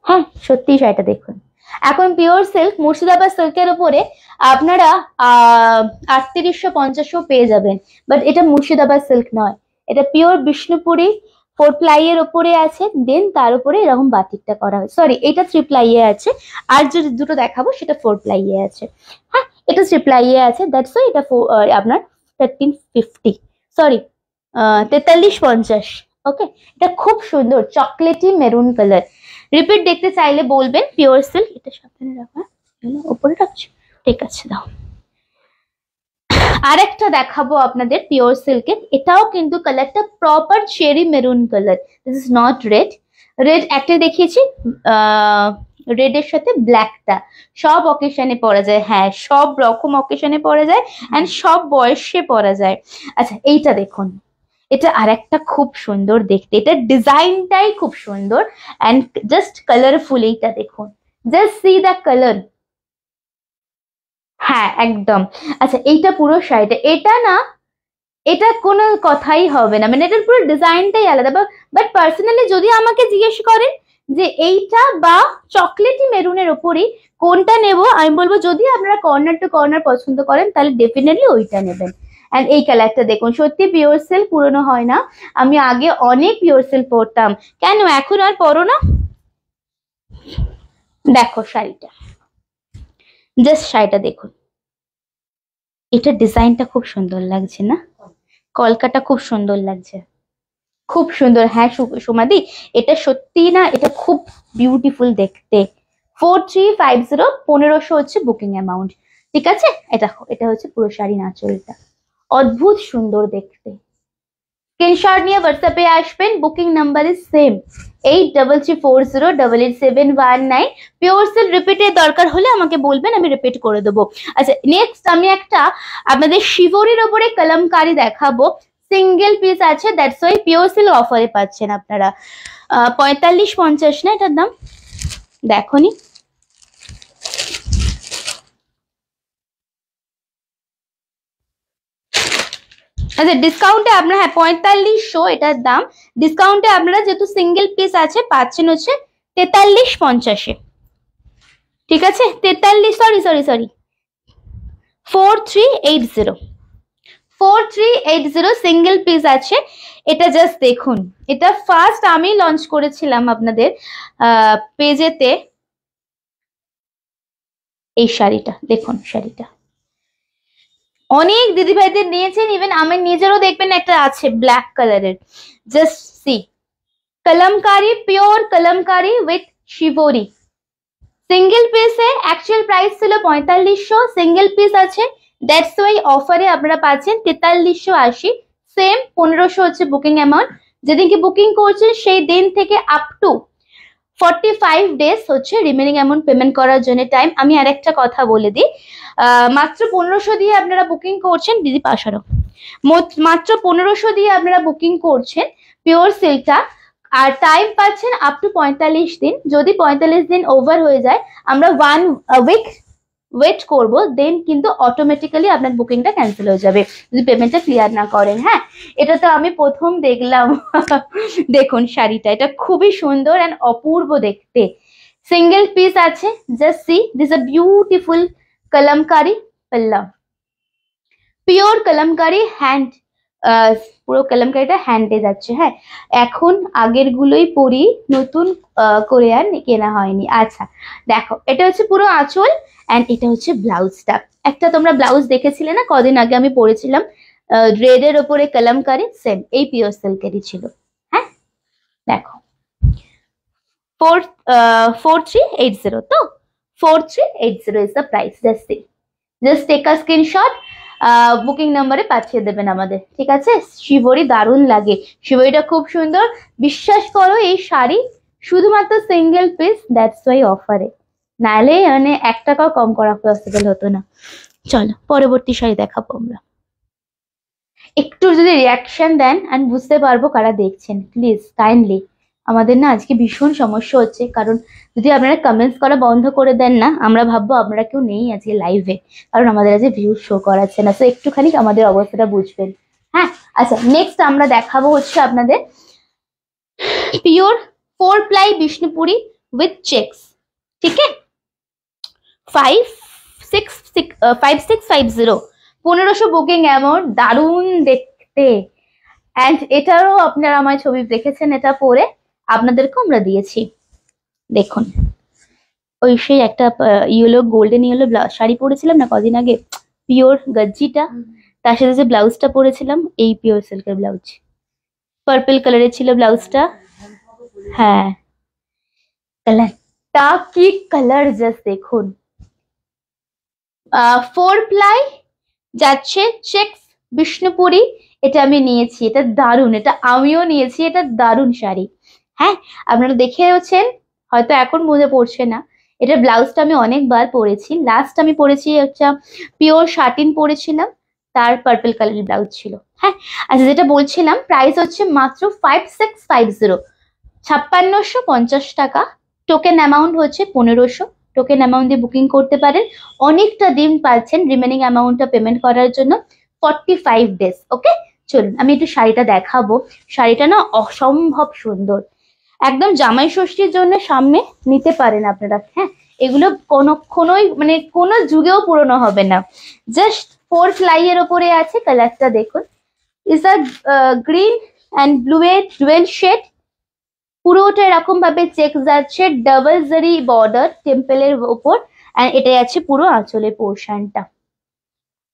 হ্যাঁ সত্যি শাড়িটা দেখুন। এখন পিওর সিল্ক মুর্শিদাবাদ সিল্কের উপরে আপনারা 3850 পেয়ে যাবেন, বাট এটা মুর্শিদাবাদ সিল্ক নয়, এটা পিওর বিষ্ণুপুরি 4 প্লাইয়ের উপরে আছে, দেন তার উপরে এরকম বাটিকটা করা হয়। সরি, এটা 3 প্লাইয়ে আছে, আর যে দুটো দেখাবো সেটা 4 প্লাইয়ে আছে। হ্যাঁ, এটা 3 প্লাইয়ে আছে, দ্যাটস ওয়াই এটা আপনার 1350, সরি 4350। ওকে, এটা খুব সুন্দর চকলেটি মেরুন কালার। রিপিট দেখতে চাইলে বলবেন। পিওর সিল্ক, এটা সাবধানে রাখা, উপরে রাখছো, ঠিক আছে দাও। আরেকটা দেখাবো আপনাদের পিওর সিল্কের, এটাও কিন্তু কালারটা proper cherry maroon colour, this is not red. Red একটা দেখিয়েছি, রেডের সাথে ব্ল্যাকটা সব অকেশনে পরা যায়, হ্যাঁ সব রকম অকেশনে পরা যায়, অ্যান্ড সব বয়সে পরা যায়। আচ্ছা এইটা দেখুন, এটা আরেকটা খুব সুন্দর দেখতে, এটা ডিজাইনটাই খুব সুন্দর অ্যান্ড জাস্ট কালারফুল। এইটা দেখুন, জাস্ট সি দ্য কালার, হ্যাঁ একদম। আচ্ছা এইটা পুরো শাড়িটা, এটা না, এটা কোনো কথাই হবে না, মানে এটার পুরো ডিজাইনটাই আলাদা। বাট পার্সোনালি যদি আমাকে জিজ্ঞেস করেন যে এইটা বা চকলেটি মেরুনের ওপরই কোনটা নেব, আমি বলবো যদি আপনারা কর্নার টু কর্নার পছন্দ করেন তাহলে ডেফিনেটলি ওইটা নেবেন। অ্যান্ড এই কালারটা দেখুন, সত্যি পিওর সিল্ক পুরনো হয় না। আমি আগে অনেক পিওর সিল্ক পরতাম, কেন এখন আর পরো না? দেখো শাড়িটা, জাস্ট শাড়িটা দেখুন, এটা ডিজাইনটা খুব সুন্দর লাগছে না? কলকাটা খুব সুন্দর লাগছে, খুব সুন্দর। হ্যাঁ সুমাদি, এটা সত্যি না, এটা খুব বিউটিফুল দেখতে। 4350, 1500 হচ্ছে বুকিং অ্যামাউন্ট, ঠিক আছে? এটা হচ্ছে পুরো শাড়ি আঁচলটা, অদ্ভুত সুন্দর দেখতে। স্ক্রিনশট নিয়ে হোয়াটসঅ্যাপে আসবেন, booking number is same 8334088719। Pure silk রিপিটের দরকার হলে আমাকে বলবেন, আমি রিপিট করে দেবো। আচ্ছা নেক্সট আমি একটা আপনাদের শিবরির ওপরে কলমকারি দেখাবো, সিঙ্গেল পিস আছে, দ্যাটস ওয়াই পিওর সিল্ক অফারে পাচ্ছেন আপনারা। 4550 না এটার দাম, দেখোনি? আচ্ছা ডিসকাউন্টে আপনারা, হ্যাঁ 4500 এটার দাম, ডিসকাউন্টে আপনারা যেহেতু সিঙ্গেল পিস আছে পাচ্ছেন হচ্ছে 4350-এ, ঠিক আছে? 43, সরি 4380 সিঙ্গেল পিস আছে। এটা জাস্ট দেখুন, এটা ফার্স্ট আমি লঞ্চ করেছিলাম আপনাদের পেজেতে। এই শাড়িটা দেখুন, শাড়িটা অনেক দিদিভাইদের নিয়েছেন, ইভেন আমার নিজেরও দেখবেন একটা আছে ব্ল্যাক কালারের। Just see, kalamkari, pure kalamkari with shibori, single পিসে অ্যাকচুয়াল প্রাইস ছিল 4500, সিঙ্গেল পিস আছে, দ্যাটস ওয়াই অফারে আপনারা পাচ্ছেন 4380। সেম 1500 হচ্ছে বুকিং অ্যামাউন্ট, যেদিনকে বুকিং করছেন সেই দিন থেকে আপ টু 45 ডেজ হচ্ছে রিমেনিং অ্যামাউন্ট পেমেন্ট করার জন্য টাইম। আমি আরেকটা কথা বলে দিই, মাত্র 1500 দিয়ে আপনারা বুকিং করছেন, দিদি পাশারও মাত্র 1500 দিয়ে আপনারা বুকিং করছেন পিওর সিল্কটা, আর টাইম পাচ্ছেন আপ টু 45 দিন। যদি 45 দিন ওভার হয়ে যায়, আমরা 1 উইক ওয়েট করব, দেন কিন্তু অটোমেটিক্যালি আপনার বুকিংটা ক্যান্সেল হয়ে যাবে যদি পেমেন্টটা ক্লিয়ার না করেন। হ্যাঁ, এটা তো আমি প্রথম দেখলাম। দেখুন শাড়িটা, এটা খুবই সুন্দর অ্যান্ড অপূর্ব দেখতে, সিঙ্গেল পিস আছে। Just see this a beautiful kalamkari পাল্লা, পিওর কলমকারি হ্যান্ড, পুরো কলমকারিটা হ্যান্ডে যাচ্ছে। হ্যাঁ, এখন আগের গুলোই পরি, নতুন করে আর কেনা হয়নি। আচ্ছা দেখো, এটা হচ্ছে পুরো আঁচল, অ্যান্ড এটা হচ্ছে ব্লাউজটা। একটা তোমরা ব্লাউজ দেখেছিলে না কদিন আগে, আমি পরেছিলাম রেড এর ওপরে কলমকারি, সেম এই পিওর সিল্কেরই ছিল। হ্যাঁ, দেখো 4380 তো 4380 is the price. Just take a screenshot, booking নাম্বারে পাঠিয়ে দেবেন আমাদের, ঠিক আছে? শিবরি দারুণ লাগে, শিবরিটা খুব সুন্দর। বিশ্বাস করো এই শাড়ি শুধুমাত্র সিঙ্গেল পিস, দ্যাটস ওয়াই অফারে, নাহলে মানে 1 টাকাও কম করা পসিবল হতো না। চলো পরবর্তী শাড়ি দেখাবো আমরা। একটু যদি রিয়াকশন দেন আর বুঝতে পারবো কারা দেখছেন, প্লিজ কাইন্ডলি। আমাদের না আজকে ভীষণ সমস্যা হচ্ছে, কারণ যদি আপনারা কমেন্টস করা বন্ধ করে দেন না, আমরা ভাববো আপনারা কেউ নেই আজকে লাইভে, কারণ আমাদের আজকে ভিউ শো করাচ্ছে না। তো একটুখানি আমাদের অবস্থাটা বুঝবেন, হ্যাঁ? আচ্ছা, নেক্সট আমরা দেখাবো হচ্ছে আপনাদের pure 4 ply Bishnupuri with checks, ঠিক আছে? 5650 1500 বুকিং অ্যামাউন্ট, দারুণ দেখতে। অ্যান্ড এটারও আপনারা আমার ছবি দেখেছেন, এটা পরে আপনাদেরকেও আমরা দিয়েছি। দেখুন ওই সেই একটা ইয়েলো, গোল্ডেন ইয়েলো শাড়ি পরেছিলাম না কদিন আগে, পিওর গজ্জিটা, তার সাথে যে ব্লাউজটা পরেছিলাম এই পিওর সিল্কের ব্লাউজ, পার্পল কালারের ছিল ব্লাউজটা। হ্যাঁ, কালারটা কি কালার, জাস্ট দেখুন। 4 প্লাই যাচ্ছে চেকস বিষ্ণুপুরি, এটা আমি নিয়েছি, এটা দারুণ, এটা আমিও নিয়েছি, এটা দারুণ শাড়ি। হ্যাঁ, আপনারা দেখেওছেন, হয়তো এখন মনে পড়ছে না। এটা ব্লাউজটা আমি অনেকবার পরেছি, লাস্ট আমি পরেছি একটা পিওর শাটিন পরেছিলাম, তার পার্পল কালারের ব্লাউজ ছিল। হ্যাঁ, আচ্ছা, যেটা বলছিলাম প্রাইস হচ্ছে মাত্র 5650, 5650 টাকা। টোকেন অ্যামাউন্ট হচ্ছে 1500, টোকেন অ্যামাউন্ট দিয়ে বুকিং করতে পারেন, অনেকটা দিন পাচ্ছেন রিমেনিং অ্যামাউন্টটা পেমেন্ট করার জন্য, 45 ডেজ। ওকে, চলুন আমি একটু শাড়িটা দেখাবো। শাড়িটা না অসম্ভব সুন্দর, একদম জামাই ষষ্ঠীর জন্য সামনে নিতে পারেন আপনারা। হ্যাঁ, এগুলো কোনোই মানে কোনো যুগেও পুরনো হবে না। জাস্ট 4 প্লাই এর ওপরে আছে, কালারটা দেখুন, is a green and blue এর ডুয়েল শেড, পুরোটা এরকম ভাবে চেক যাচ্ছে, ডাবল জারি বর্ডার টেম্পলের উপর, এন্ড এটা আছে পুরো আঁচলের পোর্শনটা।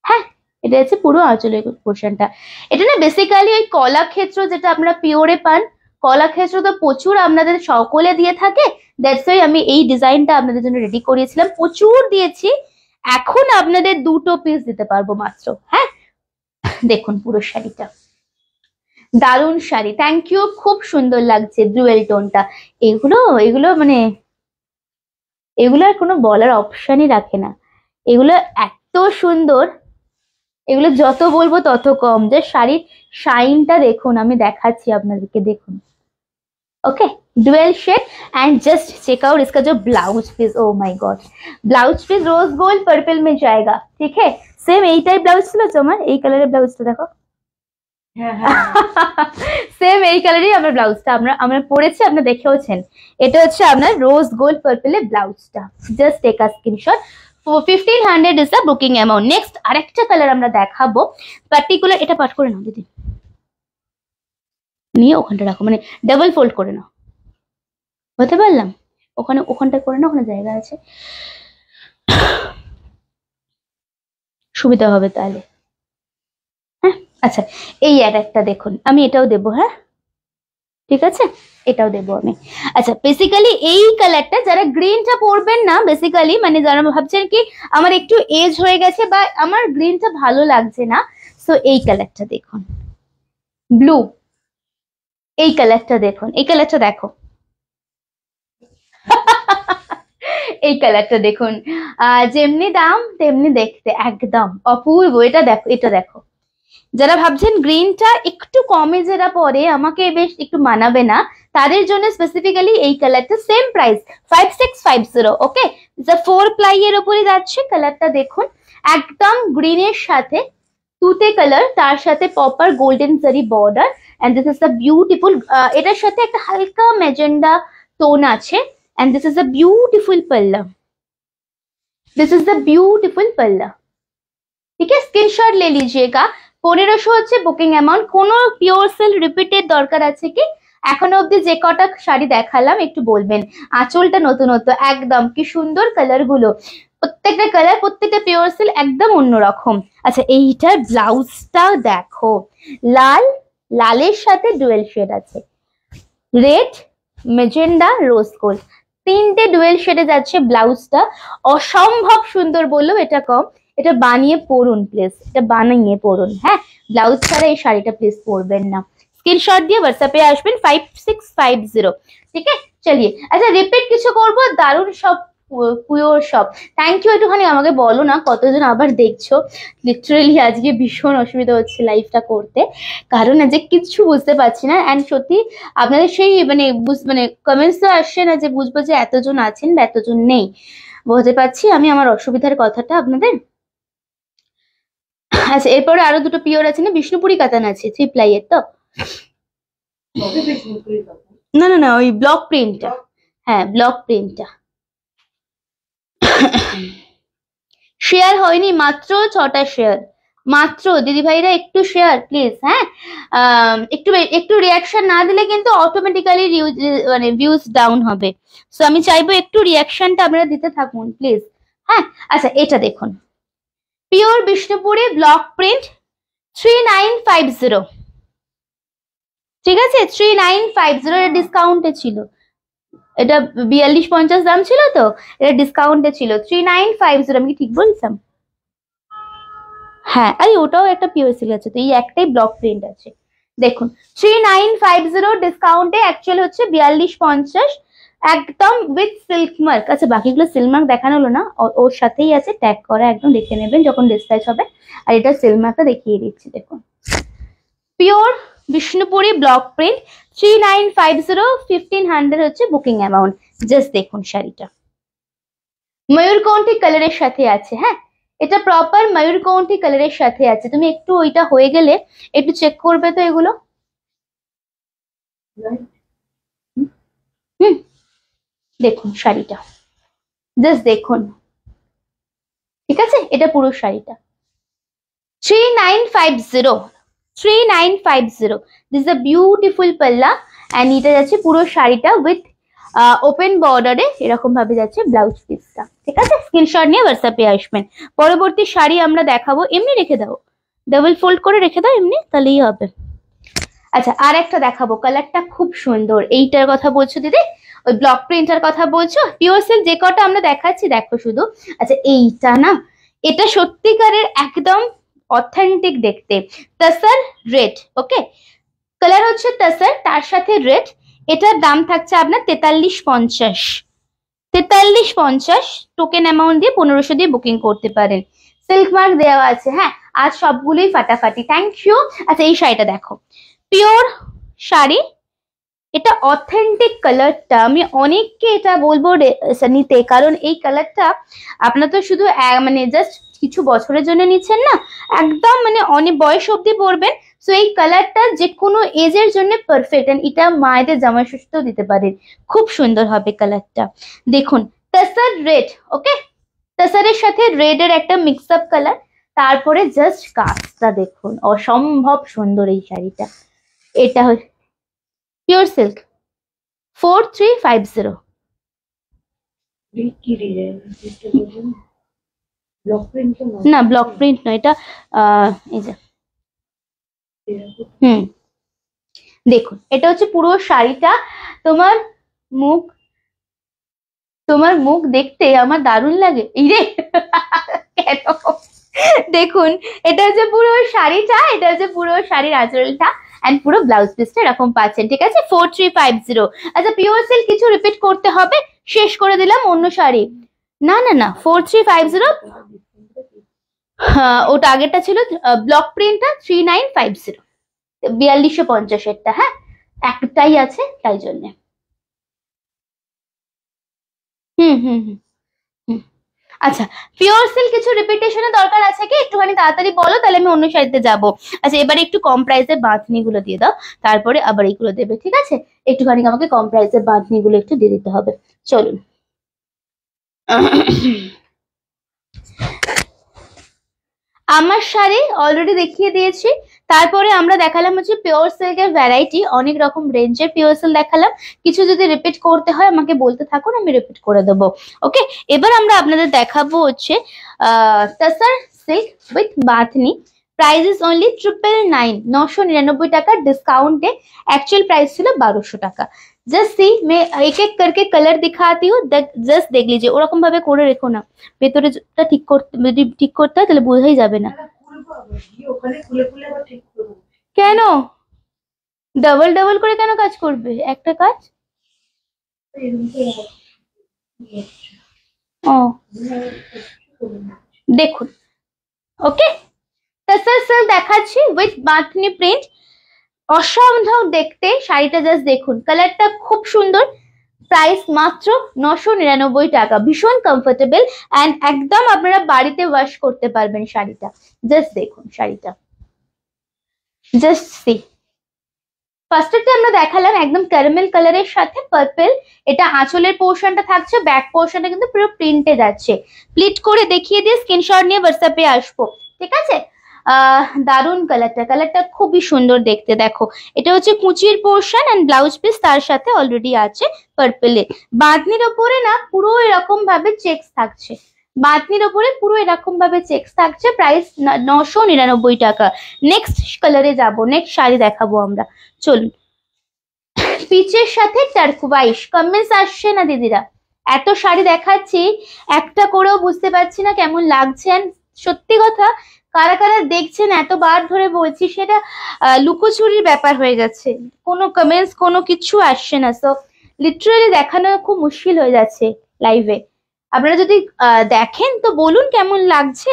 হ্যাঁ, এটা আছে পুরো আঁচলের পোর্শনটা। এটা না বেসিক্যালি ওই কলাক্ষেত্র যেটা আপনারা পিওরে পান, কলাক্ষেত্র তো প্রচুর আপনাদের সকলে দিয়ে থাকে, দ্যাটস ওয়াই আমি এই ডিজাইনটা আপনাদের জন্য রেডি করিয়েছিলাম, প্রচুর দিয়েছি। এখন আপনাদের 2টো পিস দিতে পারবো মাত্র। হ্যাঁ, দেখুন পুরো শাড়িটা, দারুণ শাড়ি, থ্যাংক ইউ, খুব সুন্দর লাগছে ডুয়েল টোনটা। এগুলো মানে এগুলো আর কোনো বলার অপশনই রাখে না, এগুলো এত সুন্দর, এগুলো যত বলবো তত কম। যে শাড়ির শাইনটা দেখুন, আমি দেখাচ্ছি আপনাদেরকে, দেখুন। Okay, dual shade and just check out इसका जो blouse piece, oh my God, blouse piece rose gold purple में जाएगा, ठीक है? सेम এই টাইপ ব্লাউজ ছিল তোমার, এই কালারের ব্লাউজটা দেখো, সেম এই কালারই আমরা ব্লাউজটা আমরা পরেছি, আপনারা দেখেওছেন। এটা হচ্ছে আপনার রোজ গোল্ড পার্পলের ব্লাউজটা, just take a screenshot. 1500 is the booking amount. Next আরেকটা কালার আমরা দেখাবো, পার্টিকুলার, এটা পাঠ করে নাও দিদি, নিয়ে ওখানটা রাখো, মানে ডাবল ফোল্ড করে নাও, বলতে পারলাম? ওখানটা করে নাও, ওখানে জায়গা আছে, সুবিধা হবে তাহলে। হ্যাঁ, আচ্ছা, এই আর একটা দেখুন, আমি এটাও দেবো, হ্যাঁ ঠিক আছে, এটাও দেবো আমি। আচ্ছা, বেসিক্যালি এই কালারটা যারা গ্রিনটা পরবেন না, বেসিক্যালি মানে যারা ভাবছেন কি আমার একটু এজ হয়ে গেছে বা আমার গ্রিনটা ভালো লাগছে না, সো এই কালারটা দেখুন, ব্লু, এই কালারটা দেখুন, এই কালারটা দেখো, এই কালারটা দেখুন, যেমনি দাম তেমনি দেখতে, একদম অপূর্ব। এটা দেখো, এটা দেখো, যারা ভাবছেন গ্রিনটা একটু কমে যেটা পরে আমাকে বেশ একটু মানাবে না, তাদের জন্য স্পেসিফিক্যালি এই কালারটা, সেম প্রাইস 5650। ওকে, 4 প্লাই এর উপরে যাচ্ছে, কালারটা দেখুন, একদম গ্রিনের সাথে তুতে কালার, তার সাথে proper golden zari border, and this is the beautiful, এটার সাথে একটা হালকা ম্যাজেন্ডা টোন আছে, and this is the beautiful পাল্লা, दिस इज द ब्यूटीफुल पल्ला। ठीक है, स्क्रीनशॉट ले लीजिएगा। 1500 হচ্ছে বুকিং অ্যামাউন্ট। কোন পিওর সেল রিপিটেড দরকার আছে কি? এখনো অবধি যে কটা শাড়ি দেখালাম একটু বলবেন, আঁচলটা নতুনত্ব একদম, কি সুন্দর কালার গুলো, প্রত্যেকটা কালার, প্রত্যেকটা পিওর সেল একদম অন্যরকম। আচ্ছা, এইটার ব্লাউজটা দেখো, লাল, লালের সাথে ডুয়েল শেড আছে, রেড, মেজেন্ডা, রোজ গোল্ড, তিনটে ডুয়েল শেডে যাচ্ছে ব্লাউজটা। অসম্ভব সুন্দর বললেও এটা কম। এটা বানিয়ে পরুন প্লিজ, এটা বানিয়ে পরুন। হ্যাঁ, ব্লাউজ ছাড়া এই শাড়িটা প্লিজ পরবেন না। স্ক্রিনশট দিয়ে হোয়াটসঅ্যাপে আসবেন 5650। ঠিক আছে, চলিয়ে। আচ্ছা, রিপিট কিছু করবো? দারুণ সব, পিওর সব। Thank you. একটুখানি আমাকে বলো না কতজন আবার দেখছো। লিটারেলি আজকে ভীষণ অসুবিধা হচ্ছে লাইভটা করতে, কারণ আজকে কিছু বুঝতে পারছি না। অ্যান্ড সত্যি আপনাদের সেই মানে কমেন্টস তো আসছে না যে বুঝবো যে এতজন আছেন বা এতজন নেই। বুঝতে পারছি আমি আমার অসুবিধার কথাটা আপনাদের। আচ্ছা, এরপরে আরো দুটো পিওর আছে না, বিষ্ণুপুরি কাতান আছে 3 প্লাইয়ের। তো না না না, ওই ব্লক প্রিন্টটা। হ্যাঁ, ব্লক প্রিন্টটা। শেয়ার হয়নি, মাত্র 6টা শেয়ার মাত্র। দিদি ভাইরা একটু শেয়ার প্লিজ। হ্যাঁ, একটু একটু রিয়াকশন না দিলে কিন্তু অটোমেটিক্যালি মানে ভিউজ ডাউন হবে। সো আমি চাইবো একটু রিয়াকশনটা আপনারা দিতে থাকুন প্লিজ। হ্যাঁ, আচ্ছা, এটা দেখুন, পিওর বিষ্ণুপুরে ব্লক প্রিন্ট 3950। ঠিক আছে, 3950 এর ডিসকাউন্টে ছিল। এটা 4250 দাম ছিল, তো এটা ডিসকাউন্টে ছিল 3950। আমি কি ঠিক বলছিলাম? হ্যাঁ, আরে ওটাও একটা পিওর সিল্ক আছে, তো এই একটাই ব্লক প্রিন্ট আছে। দেখুন 3950 ডিসকাউন্টে অ্যাকচুয়ালি হচ্ছে 4250, একদম উইথ সিল্ক মার্ক। আচ্ছা, বাকিগুলো সিল্ক মার্ক দেখানো হলো না, ওর সাথেই আছে ট্যাগ করা, একদম দেখে নেবেন যখন ডিসপ্যাচ হবে। আর এটা সিল্ক মার্কটা দেখিয়ে দিচ্ছি, দেখুন পিওর বিষ্ণুপুরি ব্লক প্রিন্ট 3950, 1500 হচ্ছে বুকিং অ্যামাউন্ট। জাস্ট দেখুন শাড়িটা ময়ূরকণ্ঠী কালারের সাথে আছে। হ্যাঁ, এটা প্রপার ময়ূরকণ্ঠী কালারের সাথে আছে। তুমি একটু ওইটা হয়ে গেলে একটু চেক করবে তো এগুলো। দেখুন শাড়িটা, জাস্ট দেখুন। ঠিক আছে, এটা পুরো শাড়িটা 3950, 3950। দিস ইজ আ বিউটিফুল পাল্লা অ্যান্ড এটা যাচ্ছে পুরো শাড়িটা উইথ ওপেন বর্ডারে, এরকম ভাবে যাচ্ছে ব্লাউজ পিসটা। ঠিক আছে, স্ক্রিনশট নিয়ে হোয়াটসঅ্যাপে আসবেন। পরবর্তী শাড়ি আমরা দেখাবো। এমনি রেখে দাও, ডাবল ফোল্ড করে রেখে দাও, এমনি তাহলেই হবে। আচ্ছা, আর একটা দেখাবো, কালারটা খুব সুন্দর। এইটার কথা বলছো দিদি? ওই ব্লক প্রিন্টার কথা বলছো? পিওর সিল্ক যে কটা আমরা দেখাচ্ছি দেখো শুধু। আচ্ছা, এইটা না, এটা সত্যিকারের একদম অথেন্টিক দেখতে। তাসার রেড, ওকে, কালার হচ্ছে তাসার, তার সাথে রেড। এটার দাম থাকছে আপনার 4350। 4350 টোকেন অ্যামাউন্ট দিয়ে 1500 দিয়ে বুকিং করতে পারেন। সিল্ক মার্ক দেওয়া আছে। হ্যাঁ, আজ সবগুলোই ফাটাফাটি। Thank you. আচ্ছা, এই শাড়িটা দেখো, পিওর শাড়ি, এটা অথেন্টিক কালারটা। আমি অনেককে এটা বলবো নিতে, কারণ এই কালারটা আপনার তো শুধু মানে জাস্ট কিছু বছরের জন্য নিচ্ছেন না, একদম মানে অনেক বয়স অব্দি পরবেন। সো এই কালারটা যে কোনো এজের জন্য পারফেক্ট। এন্ড এটা মায়েদের জামাই ষষ্ঠীতেও দিতে পারেন, খুব সুন্দর হবে কালারটা। দেখুন তাসার রেড, ওকে, তাসারের সাথে রেড এর একটা মিক্স আপ কালার। তারপরে জাস্ট কাজটা দেখুন, অসম্ভব সুন্দর এই শাড়িটা। এটা পিওর সিল্ক 4350। না, ব্লক প্রিন্ট নয় এটা। এই যে দেখুন, এটা হচ্ছে পুরো শাড়িটা। তোমার মুখ, তোমার মুখ দেখতে আমার দারুণ লাগে। এই রে কেন? দেখুন, এটা হচ্ছে পুরো শাড়িটা, এটা হচ্ছে পুরো শাড়ির আঁচলটা এন্ড পুরো ব্লাউজ পিসটা এরকম পাচ্ছেন। ঠিক আছে, 4350। আচ্ছা, পিওর সিল্ক কিছু রিপিট করতে হবে, শেষ করে দিলাম অন্য শাড়ি। না না না, 4350। ওটা আগেরটা ছিল ব্লক প্রিন্টটা 3950, 4250 হ্যাঁ, একটাই আছে তাই জন্য। হুম হুম হুম হুম। আচ্ছা, পিওর সিল্ক কিছু রিপিটেশনের দরকার আছে কি? একটুখানি তাড়াতাড়ি বলো, তাহলে আমি অন্য শাড়িতে যাব। আচ্ছা, এবারে একটু কম প্রাইসের বাঁধনি গুলো দিয়ে দাও, তারপরে আবার এইগুলো দেবে। ঠিক আছে, একটুখানি আমাকে কম প্রাইসের বাঁধনি গুলো একটু দিয়ে দিতে হবে। চলুন। আমার শাড়ি অলরেডি দেখিয়ে দিয়েছি। তারপরে আমরা দেখালাম হচ্ছে পিওর সিল্কের ভ্যারাইটি, অনেক রকম রেঞ্জের পিওর সিল্ক দেখালাম। কিছু যদি রিপিট করতে হয় আমাকে বলতে থাকুন, আমি রিপিট করে দেবো। ওকে, এবার আমরা আপনাদের দেখাবো হচ্ছে tussar silk with bandhani price is only 999 টাকা ডিসকাউंटे। एक्चुअल प्राइस ছিল 1200 টাকা। जस्ट सी मैं एक एक करके कलर दिखाती हूँ, जस्ट देख लीजिए। ওরকম ভাবে করে রেখো না, ভেতরেটা ঠিক করতে, যদি ঠিক করতে হয় তাহলে বোঝাই যাবে না। কেন ডাবল ডাবল করে কেন কাজ করবে? একটা কাজ ও দেখুন। ওকে, টাসাল দেখাচ্ছি উইথ বাঁধনি প্রিন্ট, অসাধারণ দেখতে শাড়িটা। জাস্ট দেখুন, কালারটা খুব সুন্দর। প্রাইস মাত্র 999 টাকা। ভীষণ কমফোর্টেবল এন্ড একদম আপনারা বাড়িতে ওয়াশ করতে পারবেন শাড়িটা। জাস্ট দেখুন শাড়িটা, জাস্ট সি। ফার্স্টে আমরা দেখালাম একদম ক্যারামেল কালারের সাথে পার্পল। এটা আঁচলের পোর্শনটা থাকছে, ব্যাক পোর্শনটা কিন্তু পুরো প্রিন্টে যাচ্ছে। প্লিট করে দেখিয়ে দিয়ে স্ক্রিনশট নিয়ে হোয়াটসঅ্যাপে আসবো, ঠিক আছে? দারুন কালারটা খুবই সুন্দর দেখতে। দেখো এটা হচ্ছে কুচির পোর্শন এন্ড ব্লাউজ পিস তার সাথে অলরেডি আছে পার্পলে। বাঁধনির ওপরে না পুরো এরকম ভাবে চেকস থাকছে, বাঁধনির ওপরে পুরো এরকম ভাবে চেকস থাকছে। প্রাইস 999 টাকা। নেক্সট কালারে যাব, নেক্সট শাড়ি দেখাবো আমরা। চলুন, পিচের সাথে টার্কোয়াইজ। কমেন্টস আসছে না দিদিরা, এত শাড়ি দেখাচ্ছি একটা করেও বুঝতে পারছি না কেমন লাগছে। সত্যি কথা, কারা কারা দেখছেন এতবার ধরে বলছি, সেটা লুকোচুরির ব্যাপার হয়ে গেছে। কোনো কমেন্টস কোনো কিছু আসছে না, সো লিটারালি দেখানো খুব মুশকিল হয়ে যাচ্ছে লাইভে। আপনারা যদি দেখেন তো বলুন কেমন লাগছে।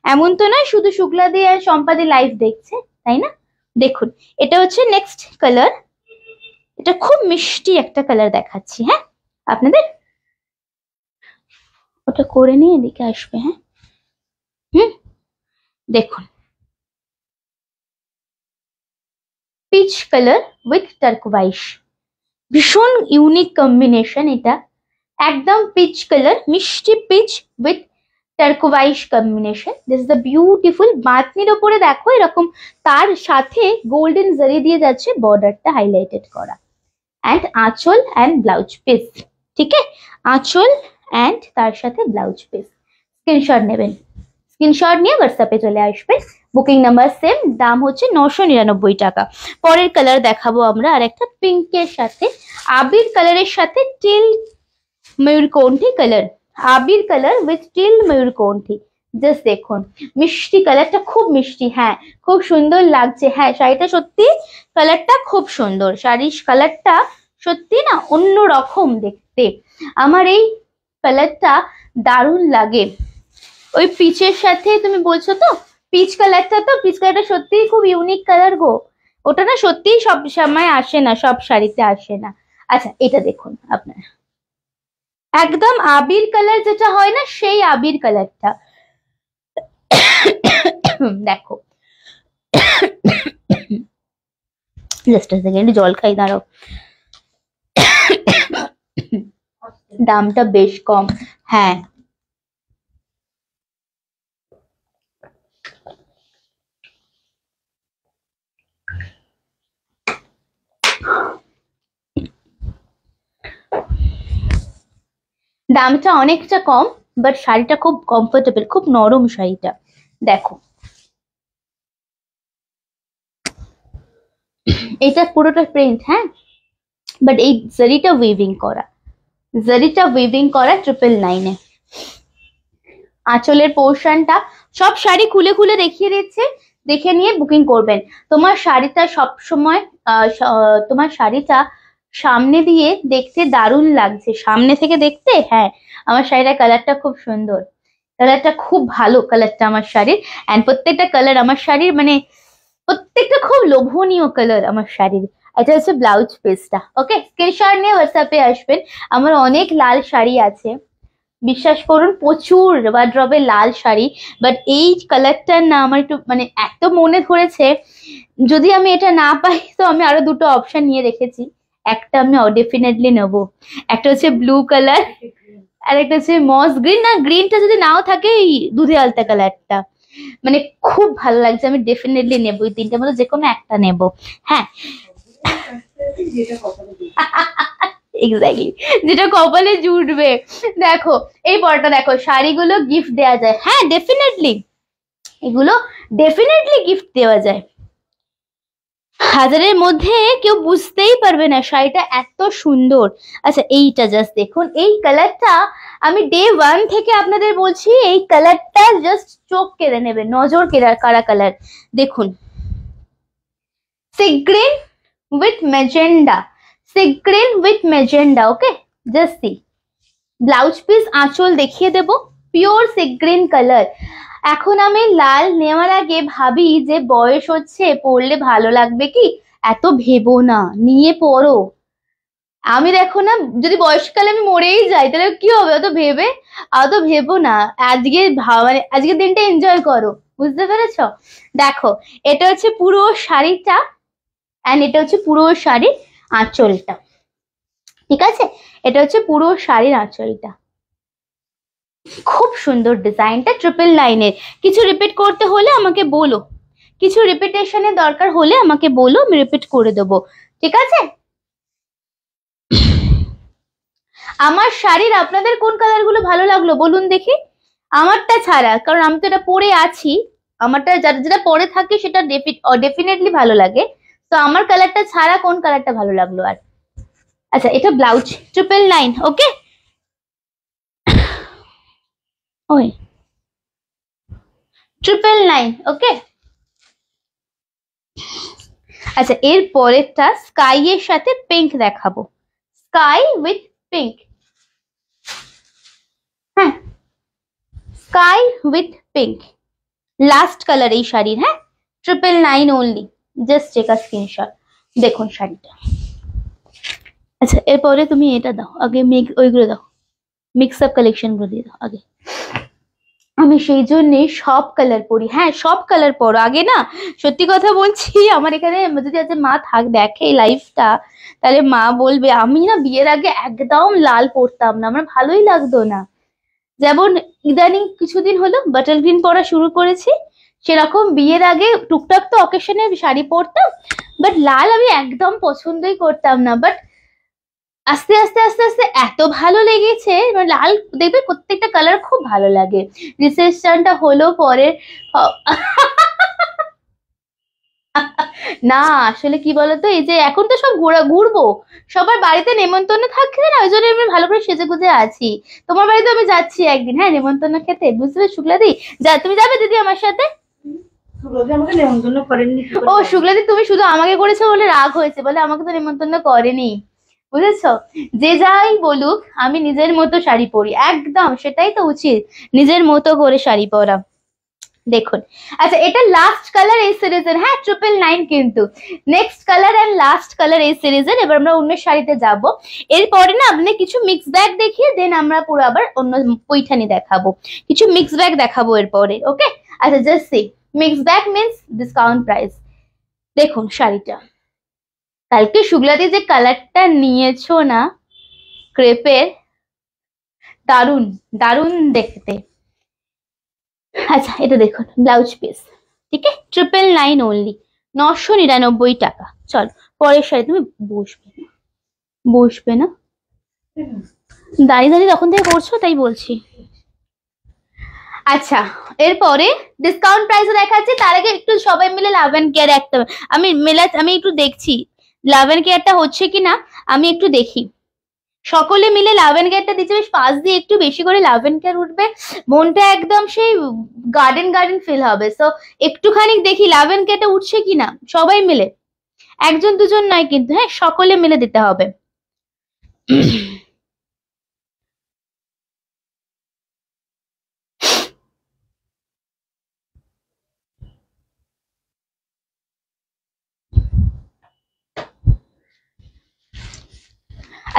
এমন তো নয় শুধু শুক্লা দিয়ে আর সম্পাদি লাইভ দেখছে, তাই না? দেখুন এটা হচ্ছে নেক্সট কালার। এটা খুব মিষ্টি একটা কালার দেখাচ্ছি, হ্যাঁ আপনাদের। ওটা করে নিয়ে এদিকে আসবে, হ্যাঁ। দেখুন, পিচ কালার উইথ টার্কোয়াইজ, ভীষণ ইউনিক কম্বিনেশন এটা। একদম পিচ কালার, মিষ্টি peach with turquoise combination. This is the beautiful. বাঁধনির ওপরে দেখো এরকম তার সাথে গোল্ডেন জারি দিয়ে যাচ্ছে, বর্ডারটা হাইলাইটেড করা। এন্ড আঁচল এন্ড ব্লাউজ পিস, ঠিক আছে? আঁচল এন্ড তার সাথে ব্লাউজ পিস। স্ক্রিনশট নেবেন, স্ক্রিনশট নিয়ে হোয়াটসঅ্যাপে চলে আসবেন। বুকিং নাম্বার সেম, দাম হচ্ছে 999 টাকা। পরের কালার দেখাবো আমরা আর একটা পিঙ্কের সাথে, আবির কালারের সাথে টিল ময়ূরকণ্ঠী কালার। আবির কালার উইথ টিল ময়ূরকণ্ঠী। জাস্ট দেখুন মিষ্টি কালারটা, খুব মিষ্টি, হ্যাঁ খুব সুন্দর লাগছে। হ্যাঁ শাড়িটা সত্যি কালারটা খুব সুন্দর, শাড়ির কালারটা সত্যি না অন্য রকম দেখতে। আমার এই কালারটা দারুণ লাগে। ওই পিচের সাথে তুমি বলছো তো পিচ কালারটা, তো পিচ কালারটা সত্যিই খুব ইউনিক কালার গো। ওটা না সত্যিই সব সময় আসে না, সব শাড়িতে আসে না। আচ্ছা এটা দেখুন আপনার, একদম আবির কালার যেটা হয় না, সেই আবির কালারটা। দেখো জাস্ট আ সেকেন্ড, জল খাই, দাঁড়াও। দামটা বেশ কম, হ্যাঁ। দামটা অনেকটা কম, বাট শাড়িটা খুব কমফোর্টেবল, খুব নরম শাড়িটা। দেখো এটা পুরোটা প্রিন্ট, হ্যাঁ, বাট এই জারিটা উইভিং করা, জারিটা উইভিং করা 999-এ। আঁচলের পোর্শনটা সব শাড়ি খুলে খুলে দেখিয়ে দিচ্ছে, দেখে নিয়ে বুকিং করবেন। তোমার শাড়িটা সব সময় তোমার শাড়িটা সামনে দিয়ে দেখতে দারুণ লাগছে, সামনে থেকে দেখতে। হ্যাঁ আমার শাড়িটার কালারটা খুব সুন্দর, কালারটা খুব ভালো কালারটা আমার শাড়ির। এন্ড প্রত্যেকটা কালার আমার শাড়ির মানে প্রত্যেকটা খুব লোভনীয় কালার আমার শাড়ির। এটা হচ্ছে ব্লাউজ পিসটা। ওকে, স্ক্রিনশট নিয়ে হোয়াটসঅ্যাপে আসবেন। আমার অনেক লাল শাড়ি আছে, বিশ্বাস করুন প্রচুর ওয়ার্ড্রবে লাল শাড়ি, বাট এই কালারটার না আমার একটু মানে এত মনে ধরেছে, যদি আমি এটা না পাই তো আমি আরো দুটো অপশন নিয়ে রেখেছি। একটা আমি ডেফিনেটলি নেবো, একটা হচ্ছে ব্লু কালার আর একটা হচ্ছে মস গ্রিন। না গ্রিনটা যদি নাও থাকে এই দুধে আলতা কালারটা, মানে খুব ভালো লাগছে, আমি ডেফিনেটলি নেবো। এই তিনটার মধ্যে যে কোনো একটা নেবো, হ্যাঁ। এক্স্যাক্টলি, যেটা কপালে জুটবে। দেখো এই পরটা দেখো, শাড়িগুলো গিফট দেওয়া যায়, হ্যাঁ ডেফিনেটলি এগুলো ডেফিনেটলি গিফট দেওয়া যায়। 1000-এর মধ্যে কেউ বুঝতেই পারবে না শাড়িটা এত সুন্দর। আচ্ছা এইটা জাস্ট দেখুন, এই কালারটা আমি ডে 1 থেকে আপনাদের বলছি, এই কালারটা জাস্ট চোখ কেড়ে নেবে, নজর কাড়া কালার। দেখুন, sea green with magenta, sea green with magenta. Okay, just see. Blouse piece আঁচল দেখিয়ে দেব, পিওর সি গ্রিন কালার। এখন আমি লাল নেওয়ার আগে ভাবি যে বয়স হচ্ছে, পরলে ভালো লাগবে কি, এত ভেবো না, নিয়ে পরো। আমি দেখো না, যদি বয়সকালে আমি মরেই যাই তাহলে কি হবে, অত ভেবো না। আজকে মানে আজকের দিনটা এনজয় করো, বুঝতে পেরেছো? দেখো, এটা হচ্ছে পুরো শাড়িটা, এন্ড এটা হচ্ছে পুরো শাড়ির আঁচলটা। ঠিক আছে, এটা হচ্ছে পুরো শাড়ির আঁচলটা। খুব সুন্দর ডিজাইনটা, 999-এর। কিছু রিপিট করতে হলে আমাকে বলো, কিছু রিপিটেশনের দরকার হলে আমাকে বলো, আমি রিপিট করে দেবো। ঠিক আছে? আমার শাড়ির আপনাদের কোন কালার গুলো ভালো লাগলো বলুন দেখি, আমারটা ছাড়া, কারণ আমি তো এটা পরে আছি। আমারটা যেটা পরে থাকে সেটা ডেফিনেটলি ভালো লাগে। তো আমার কালারটা ছাড়া কোন কালারটা ভালো লাগলো আর? আচ্ছা, এটা ব্লাউজ 999। ওকে, ওই 999। ওকে, আচ্ছা এর পরেরটা স্কাই এর সাথে পিঙ্ক দেখাবো, স্কাই উইথ পিঙ্ক। হ্যাঁ, sky with pink, last colour এই শাড়ির। হ্যাঁ, 999 only, just take a screenshot. দেখুন শাড়িটা। আচ্ছা এরপরে তুমি এটা দাও আগে, ওইগুলো দাও, মিক্স আপ কালেকশন গুলো দিয়ে দাও আগে। আমি সেই জন্যে সব কালার পরি। হ্যাঁ, সব কালার পরো আগে। না, সত্যি কথা বলছি, আমার এখানে যদি আজ মা দেখে লাইফটা, তাহলে মা বলবে আমি না বিয়ের আগে একদম লাল পরতাম না, আমার ভালোই লাগতো না। যেমন ইদানিং কিছুদিন হলো বাটল গ্রিন পরা শুরু করেছি, সেরকম বিয়ের আগে টুকটাক তো অকেশনে শাড়ি পরতাম, বাট লাল আমি একদম পছন্দই করতাম না। বাট আস্তে আস্তে আস্তে আস্তে এত ভালো লেগেছে, লাল দেখবে প্রত্যেকটা কালার খুব ভালো লাগে। রিসেপশনটা হলো পরে না আসলে কি বলতো, এই যে এখন তো সব ঘুরবো, সবার বাড়িতে নেমন্তন্ন থাকছে না, ওই জন্য আমি ভালো করে সেজে গুজে আছি। তোমার বাড়িতে আমি যাচ্ছি একদিন, হ্যাঁ, নেমন্তন্ন খেতে, বুঝতে পারছো শুক্লাদি? তুমি যাবে দিদি আমার সাথে? আমাকে নেমন্তন্ন করেননি। ও শুক্লাদি, তুমি শুধু আমাকে করেছো বলে রাগ হয়েছে, বলে আমাকে তো নেমন্তন্ন করেনি। বুঝেছো? যে যাই বলুক, আমি নিজের মতো শাড়ি পরি, একদম সেটাই তো উচিত, নিজের মতো করে শাড়ি পরা। দেখুন, আচ্ছা এটা লাস্ট কালার এই সিরিজের। হ্যাঁ, 999 কিন্তু next colour and last colour এই সিরিজের। এবার আমরা অন্য শাড়িতে যাব। এরপরে না আপনি কিছু মিক্স ব্যাগ দেখিয়ে দেন, আমরা পুরো আবার অন্য পৈঠানি দেখাবো, কিছু মিক্স ব্যাগ দেখাবো এরপরে। ওকে, আচ্ছা just see, mix bag means discount price. দেখুন শাড়িটা, কালকে শুক্লাদি যে কালারটা নিয়েছো না ক্রেপের, দারুন দারুন দেখতে। আচ্ছা এটা দেখুন ব্লাউজ পিস, ঠিক আছে, 999 অনলি, 999 টাকা। চল পরের শাড়ি। তুমি বসবে না, দাঁড়িয়ে দাঁড়িয়ে তখন থেকে করছো তাই বলছি। আচ্ছা এরপরে ডিসকাউন্ট প্রাইসে দেখাচ্ছি, তার আগে একটু সবাই মিলে লাভ এন্ড কেয়ার একটা আমি একটু দেখছি লাভ এন্ড কেয়ারটা হচ্ছে কিনা, আমি একটু দেখি। সকলে মিলে লাভ এন্ড কেয়ারটা দিচ্ছে, বেশ পাশ দিয়ে একটু বেশি করে লাভ এন্ড কেয়ার উঠবে, মনটা একদম সেই গার্ডেন গার্ডেন ফিল হবে। সো একটুখানি দেখি লাভ এন্ড কেয়ারটা উঠছে কিনা, সবাই মিলে, একজন দুজন নয় কিন্তু, হ্যাঁ সকলে মিলে দিতে হবে।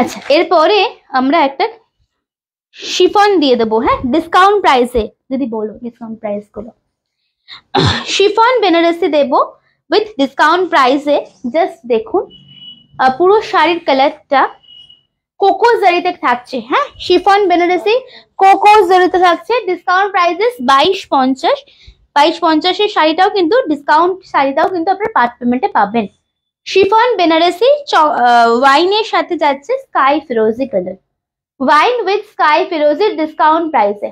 আচ্ছা এরপরে আমরা একটা শিফন দিয়ে দেবো, হ্যাঁ ডিসকাউন্ট প্রাইসে। যদি বলো ডিসকাউন্ট প্রাইস গুলো, শিফন বেনারসি দেবো উইথ ডিসকাউন্ট প্রাইসে। জাস্ট দেখুন পুরো শাড়ির কালারটা কোকো জারিতে থাকছে। হ্যাঁ, শিফন বেনারসি কোকো জারিতে থাকছে, ডিসকাউন্ট প্রাইসেস 2250। 2250-এর শাড়িটাও কিন্তু ডিসকাউন্ট, শাড়িটাও কিন্তু আপনার পার্ট পেমেন্টে পাবেন। শিফন বেনারসি ওয়াইনের সাথে যাচ্ছে স্কাই ফিরোজি কালার, ওয়াইন উইথ স্কাই ফিরোজি ডিসকাউন্ট প্রাইসে।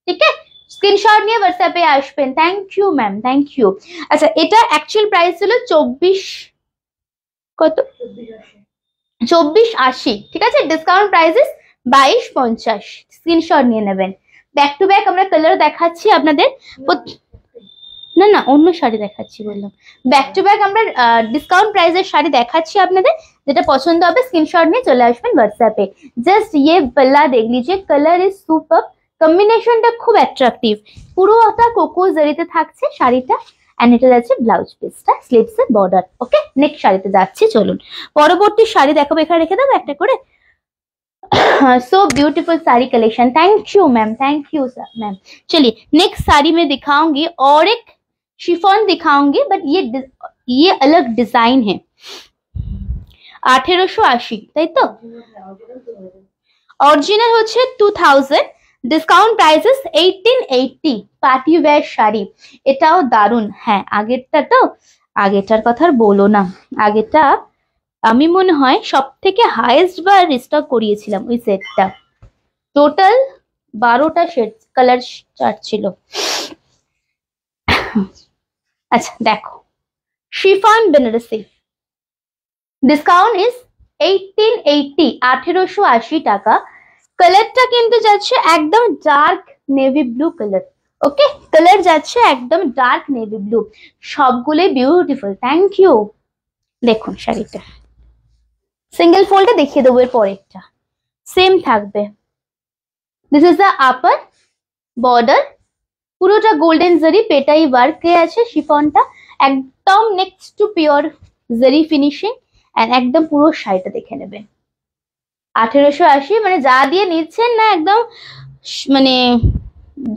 ঠিক আছে, স্ক্রিনশট নিয়ে হোয়াটসঅ্যাপে আসবেন। Thank you ma'am, thank you. আচ্ছা, এটা অ্যাকচুয়াল প্রাইস ছিল 24 কত 2480, ঠিক আছে। Discount prices 2250। স্ক্রিনশট নিয়ে নেবেন। ব্যাক টু ব্যাক আমরা কালার দেখাচ্ছি আপনাদের। না না, অন্য শাড়ি দেখাচ্ছি বললাম। ব্যাক টু ব্যাক আমরা ডিসকাউন্ট প্রাইসের শাড়ি দেখাচ্ছি আপনাদের। যেটা পছন্দ হবে স্ক্রিনশট নিয়ে চলে আসবেন হোয়াটসঅ্যাপে। জাস্ট ইয়ে পাল্লা দেখ লিজিয়ে, কালার ইজ সুপার, কম্বিনেশনটা খুব অ্যাট্রাকটিভ। পুরোটা কোকো জরিতে থাকছে শাড়িটা, এন্ড এটা যাচ্ছে ব্লাউজ পিসটা, স্লিভস এর বর্ডার। ওকে, নেক্সট শাড়িতে যাচ্ছি, চলুন। পরবর্তী শাড়ি দেখাবো, এখানে রেখে দেবো একটা করে। So beautiful sari collection, thank you ma'am, thank you sir ma'am. चलिए नेक्स्ट साड़ी में दिखाऊंगी और एक शिफॉन दिखाऊंगी, बट ये अलग डिजाइन है। 1880, তাই তো? অরিজিনাল হচ্ছে 2000, discount prices 1880। Party wear sari, এটাও দারুন। হ্যাঁ, আগেরটার কথা আর বলো না। আগেরটা আমি মনে হয় সব থেকে হাইয়েস্ট বার রিস্টক করিয়েছিলাম ওই সেটটা। টোটাল 12টা শেড কালার চার্ট ছিল। আচ্ছা দেখো, শিফন বেনারসি, ডিসকাউন্ট ইজ 1880, 1880 টাকা। কালারটা কিন্তু যাচ্ছে একদম dark navy blue colour. Okay, colour যাচ্ছে একদম ডার্ক নেভি ব্লু, সবগুলোই বিউটিফুল। Thank you. দেখুন শাড়িটা সিঙ্গেল ফোল্ডে দেখিয়ে দেবো, এর পরেরটা সেম থাকবে। This is the upper border, পুরোটা গোল্ডেন জারি পেটাই ওয়ার্ক আছে শিফনটা, একদম নেক্সট টু পিওর জারি ফিনিশিং, এন্ড একদম পুরো শাড়িটা দেখে নেবেন। 1880 মানে যা দিয়ে নিচ্ছেন না, একদম মানে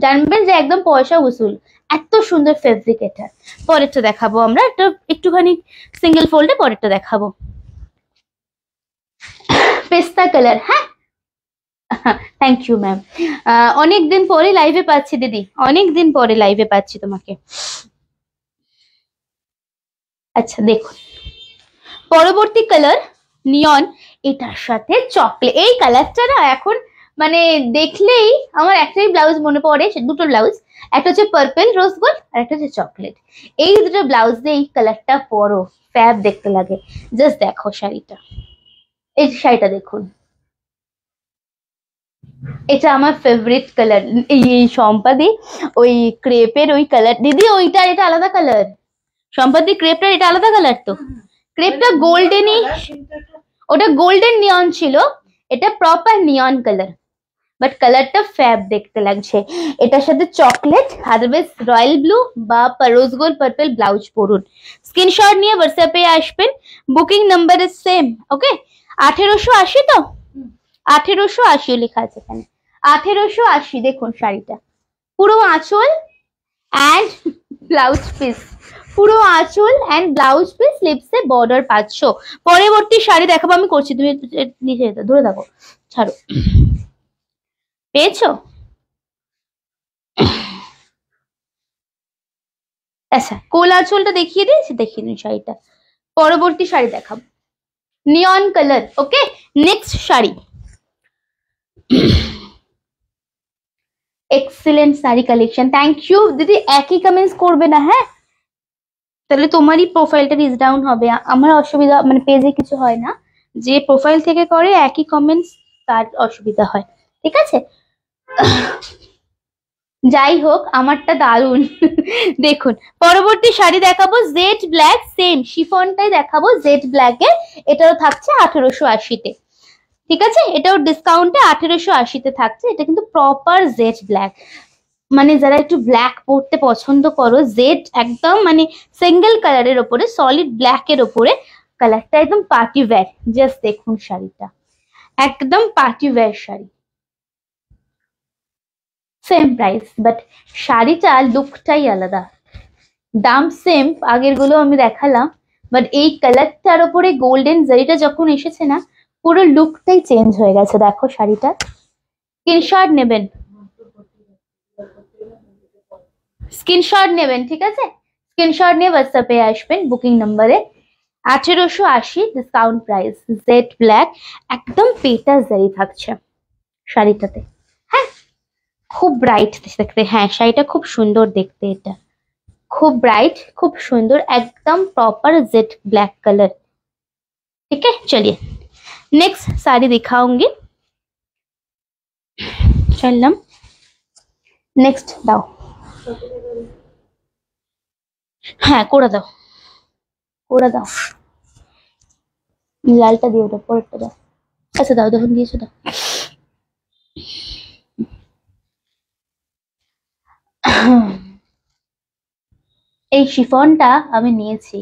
জানবেন যে একদম পয়সা উসুল, এত সুন্দর ফেব্রিক এটা। পরেরটা দেখাবো আমরা, একটুখানি সিঙ্গেল ফোল্ডে পরেরটা দেখাবো। পেস্তা কালার, হ্যাঁ থ্যাংক ইউ ম্যাম। অনেকদিন পরে লাইভে পাচ্ছি দিদি, অনেকদিন পরে লাইভে পাচ্ছি তোমাকে। আচ্ছা দেখুন, পরবর্তী কালার নিয়ন, এটার সাথে চকলেট। এই কালারটা না এখন মানে দেখলেই আমার একটাই ব্লাউজ মনে পড়ে, দুটো ব্লাউজ, একটা হচ্ছে পার্পল রোজ গোল্ড আর একটা হচ্ছে চকলেট। এই দুটো ব্লাউজ দিয়ে এই কালারটা পরো, ফ্যাব দেখতে লাগে। জাস্ট দেখো শাড়িটা, এই শাড়িটা দেখুন, এটা আমার ফেভারিট কালার। এই সম্পাদি ওই ক্রেপের ওই কালার, দিদি ওইটা এটা আলাদা কালার। সম্পাদি ক্রেপটার এটা আলাদা কালার তো, ক্রেপটা গোল্ডেনই, ওটা গোল্ডেন নিয়ন ছিল, এটা প্রপার নিয়ন কালার, বাট কালারটা ফ্যাব দেখতে লাগছে। এটার সাথে চকলেট, আদারওয়াইজ রয়্যাল ব্লু বা রোজ গোল্ড পার্পল ব্লাউজ পরুন। স্ক্রিনশট নিয়ে হোয়াটসঅ্যাপে আসবেন, বুকিং নাম্বার ইজ সেম। ওকে, 1880 তো, 1880 লেখা আছে এখানে, 1880। দেখুন শাড়িটা, পুরো আঁচল অ্যান্ড ব্লাউজ পিস, পুরো আঁচল অ্যান্ড ব্লাউজ পিস, স্লিভসে বর্ডার পাচ্ছ। পরবর্তী শাড়ি দেখাবো, আমি করছি, তুমি নিচে ধরে থাকো, ছাড়ো। পেয়েছো? আচ্ছা, কোল আঁচলটা দেখিয়ে দিয়েছি, দেখিয়ে দিন শাড়িটা। পরবর্তী শাড়ি দেখাবো, নিয়ন কালার। ওকে, নেক্সট শাড়ি, এক্সিলেন্ট শাড়ি কালেকশন। থ্যাংক ইউ দিদি, একই কমেন্টস করবে না, হ্যাঁ তাহলে তোমারই প্রোফাইলটা রিচ ডাউন হবে। আমার অসুবিধা মানে পেজে কিছু হয় না, যে প্রোফাইল থেকে করে একই কমেন্টস তার অসুবিধা হয়, ঠিক আছে। যাই হোক, আমারটা দারুন। দেখুন পরবর্তী শাড়ি দেখাবো, জেড ব্ল্যাক, সেম শিফনটাই দেখাবো জেড ব্ল্যাকে। এটাও থাকছে 1880-তে, ঠিক আছে। এটাও ডিসকাউন্টে 1880-তে থাকছে। এটা কিন্তু প্রপার জেড ব্ল্যাক, মানে যারা একটু ব্ল্যাক পরতে পছন্দ করো, জেড একদম মানে সিঙ্গেল কালারের ওপরে, সলিড ব্ল্যাকের ওপরে, কালারটা একদম পার্টি ওয়্যার। জাস্ট দেখুন শাড়িটা, একদম party wear sari, same price, but শাড়িটা লুকটাই আলাদা। দাম সেম, আগের গুলো আমি দেখালাম, বাট এই কালারটার ওপরে গোল্ডেন জারিটা যখন এসেছে না, পুরো লুকটাই চেঞ্জ হয়ে গেছে। দেখো শাড়িটা, স্ক্রিনশট নেবেন, স্ক্রিনশট নেবেন, ঠিক আছে। স্ক্রিনশট নিয়ে হোয়াটসঅ্যাপে আসবেন বুকিং নাম্বারে। 1880 ডিসকাউন্ট প্রাইস, জেড ব্ল্যাক, একদম পেটা জারি থাকছে শাড়িটাতে। হ্যাঁ, খুব ব্রাইট দেখতে, হ্যাঁ শাড়িটা খুব সুন্দর দেখতে, এটা खूब ब्राइट खूब सुंदर एकदम प्रॉपर जेट ब्लैक कलर। ठीक है चलिए नेक्स्ट साड़ी दिखाऊंगी। चलम नेक्स्ट दाओ, हाँ कोड़ा दाओ, कोड़ा दाओ, लालटा दिए ওটা পরেরটা দাও, আচ্ছা দাও দেখুন দিয়েছো দাও। এই শিফনটা আমি নিয়েছি,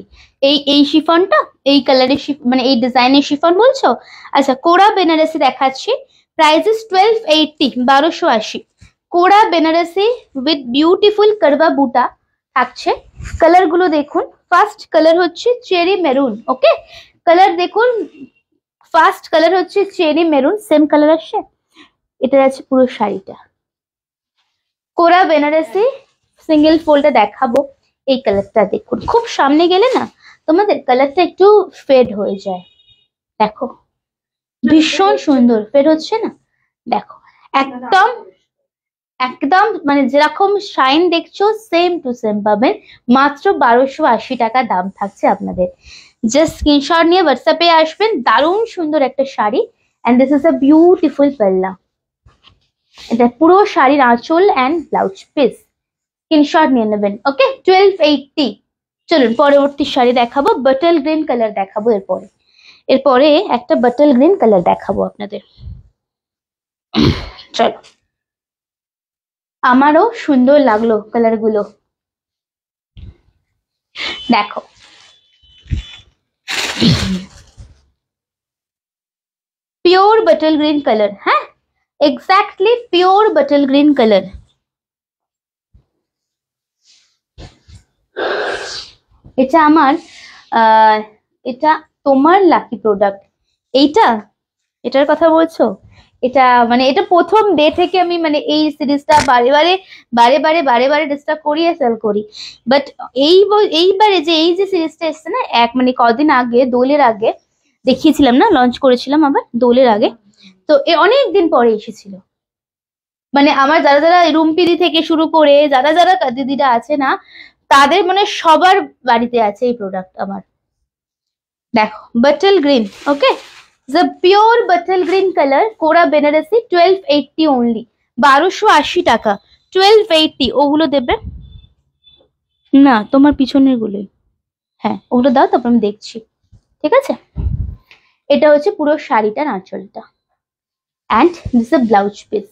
এই শিফনটা এই কালারের মানে এই ডিজাইনের শিফন বলছো? আচ্ছা কোরা বেনারসি দেখাচ্ছি, প্রাইস ইজ 1280 1280। কোরা বেনারসি উইথ বিউটিফুল করবা বুটা থাকছে। কালার গুলো দেখুন, ফার্স্ট কালার হচ্ছে চেরি মেরুন, ওকে কালার দেখুন, ফার্স্ট কালার হচ্ছে চেরি মেরুন, সেম কালার আসছে। এটা আছে পুরো শাড়িটা কোরা বেনারসি, সিঙ্গেল ফোল্ডে দেখাবো। এই কালারটা দেখুন, খুব সামনে গেলে না তোমাদের কালারটা একটু ফেড হয়ে যায়, দেখো ভীষণ সুন্দর ফেড হচ্ছে না, দেখো একদম একদম মানে যেরকম শাইন দেখছো সেম টু সেম পাবেন, মাত্র 1280 টাকা দাম থাকছে আপনাদের। জাস্ট স্ক্রিনশট নিয়ে হোয়াটসঅ্যাপে আসবেন, দারুণ সুন্দর একটা শাড়ি and this is a beautiful পাল্লা, এটা পুরো শাড়ির আঁচল এন্ড ব্লাউজ পিস, স্ক্রিনশট নিয়ে নেবেন ওকে 1280। চলুন পরবর্তী শাড়ি দেখাবো, বাটল গ্রিন কালার দেখাবো, এরপরে একটা বাটল গ্রিন কালার দেখাবো আপনাদের। চলো আমারও সুন্দর লাগলো কালার গুলো, দেখো পিওর বাটল গ্রিন কালার, হ্যাঁ exactly pure bottle green colour. এটা আমার এটা তোমার লাকি প্রোডাক্ট, এটার কথা বলছো? এটা মানে এটা প্রথম ডে থেকে আমি মানে এই সিরিজটা বারে ডিস্টার্ব করিয়ে সেল করি, বাট এইবারে যে এই যে সিরিজটা এসছে না, মানে কদিন আগে দোলের আগে দেখিয়েছিলাম না, লঞ্চ করেছিলাম আবার দোলের আগে, তো অনেক দিন পরে এসেছিল। মানে আমার যারা রুমপিদি থেকে শুরু করে যারা দিদিরা আছে না, তাদের মানে সবার বাড়িতে আছে এই প্রোডাক্ট আমার। দেখো bottle green, okay the pure bottle green color কোরা বেনারসি 1280 only, 1280 টাকা 1280। ওগুলো দেবে না তোমার পিছনের গুলোই, হ্যাঁ ওগুলো দাও তারপর আমি দেখছি, ঠিক আছে। এটা হচ্ছে পুরো শাড়িটার আঁচলটা and this a blouse piece,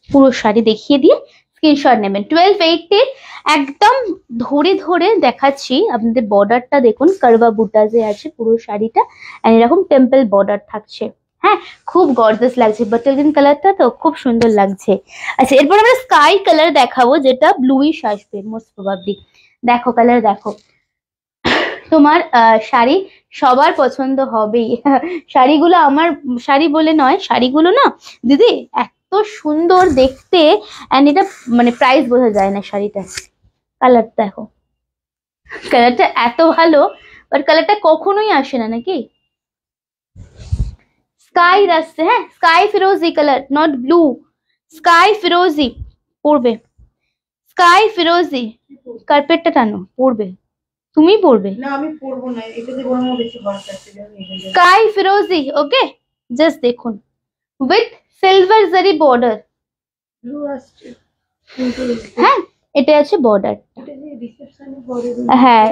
পুরো শাড়ি দেখিয়ে দিয়ে স্ক্রিনশট নেবেন 1280। একদম ধরে ধরে দেখাচ্ছি আপনাদের, বর্ডারটা দেখুন কারবা বুটা যে আছে পুরো শাড়িটা, আর এরকম টেম্পল বর্ডার থাকছে, হ্যাঁ খুব গর্জিয়াস লাগছে, বাটার গ্রিন কালারটা তো খুব সুন্দর লাগছে। আচ্ছা এরপর আমরা স্কাই কালার দেখাবো, যেটা ব্লুইশ আসবে মোস্ট প্রবাবলি। দেখো কালার দেখো, তোমার শাড়ি সবার পছন্দ হবেই। শাড়িগুলো আমার শাড়ি বলে নয়, শাড়িগুলো না দিদি এত সুন্দর দেখতে, এন্ড এটা মানে প্রাইস বোঝা যায় না শাড়িটা। কালার দেখো, কালারটা এত ভালো, বাট কালারটা কখনোই আসে না নাকি, স্কাই আসছে, হ্যাঁ স্কাই ফিরোজি কালার, নট ব্লু, স্কাই ফিরোজি পড়বে, স্কাই ফিরোজি কার্পেটটা টানো পড়বে, তুমি পড়বে না আমি পরবো না, এটাতে বরং আমার বেশি ভরসা আছে। স্কাই ফিরোজি ওকে, জাস্ট দেখুন উইথ সিলভার জারি বর্ডার, ব্লু আসছে, হ্যাঁ এটা আছে বর্ডার, এটা যে রিসেপশনে বর্ডার, হ্যাঁ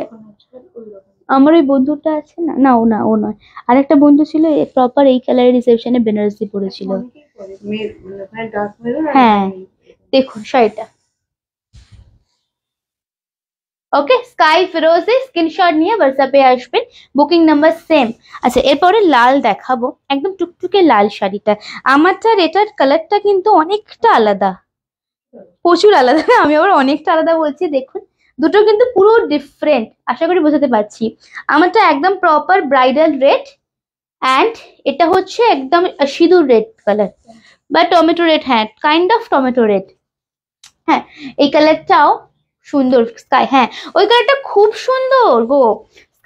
আমার ওই বন্ধুটা আছে না, না ও নয়, আরেকটা বন্ধু ছিল প্রপার এই কালারের রিসেপশনে বেনারসি পরেছিল, হ্যাঁ দেখুন শাড়িটা ওকে স্কাই ফিরোজি। স্ক্রিনশট নিয়ে হোয়াটসঅ্যাপে আসবেন, বুকিং নাম্বার সেম। আচ্ছা এরপরে লাল দেখাবো, একদম টুকটুকে লাল শাড়িটা, আমারটার এটার কালারটা কিন্তু অনেকটা আলাদা, প্রচুর আলাদা, আমি আবার অনেকটা আলাদা বলছি, দেখুন দুটো কিন্তু পুরো ডিফারেন্ট, আশা করি বোঝাতে পারছি। আমারটা একদম প্রপার ব্রাইডাল রেড অ্যান্ড এটা হচ্ছে একদম সিঁদুর রেড কালার বা টমেটো রেড, হ্যাঁ কাইন্ড অফ টমেটো রেড, হ্যাঁ এই কালারটাও সুন্দর স্কাই, হ্যাঁ ওই কালারটা খুব সুন্দর গো,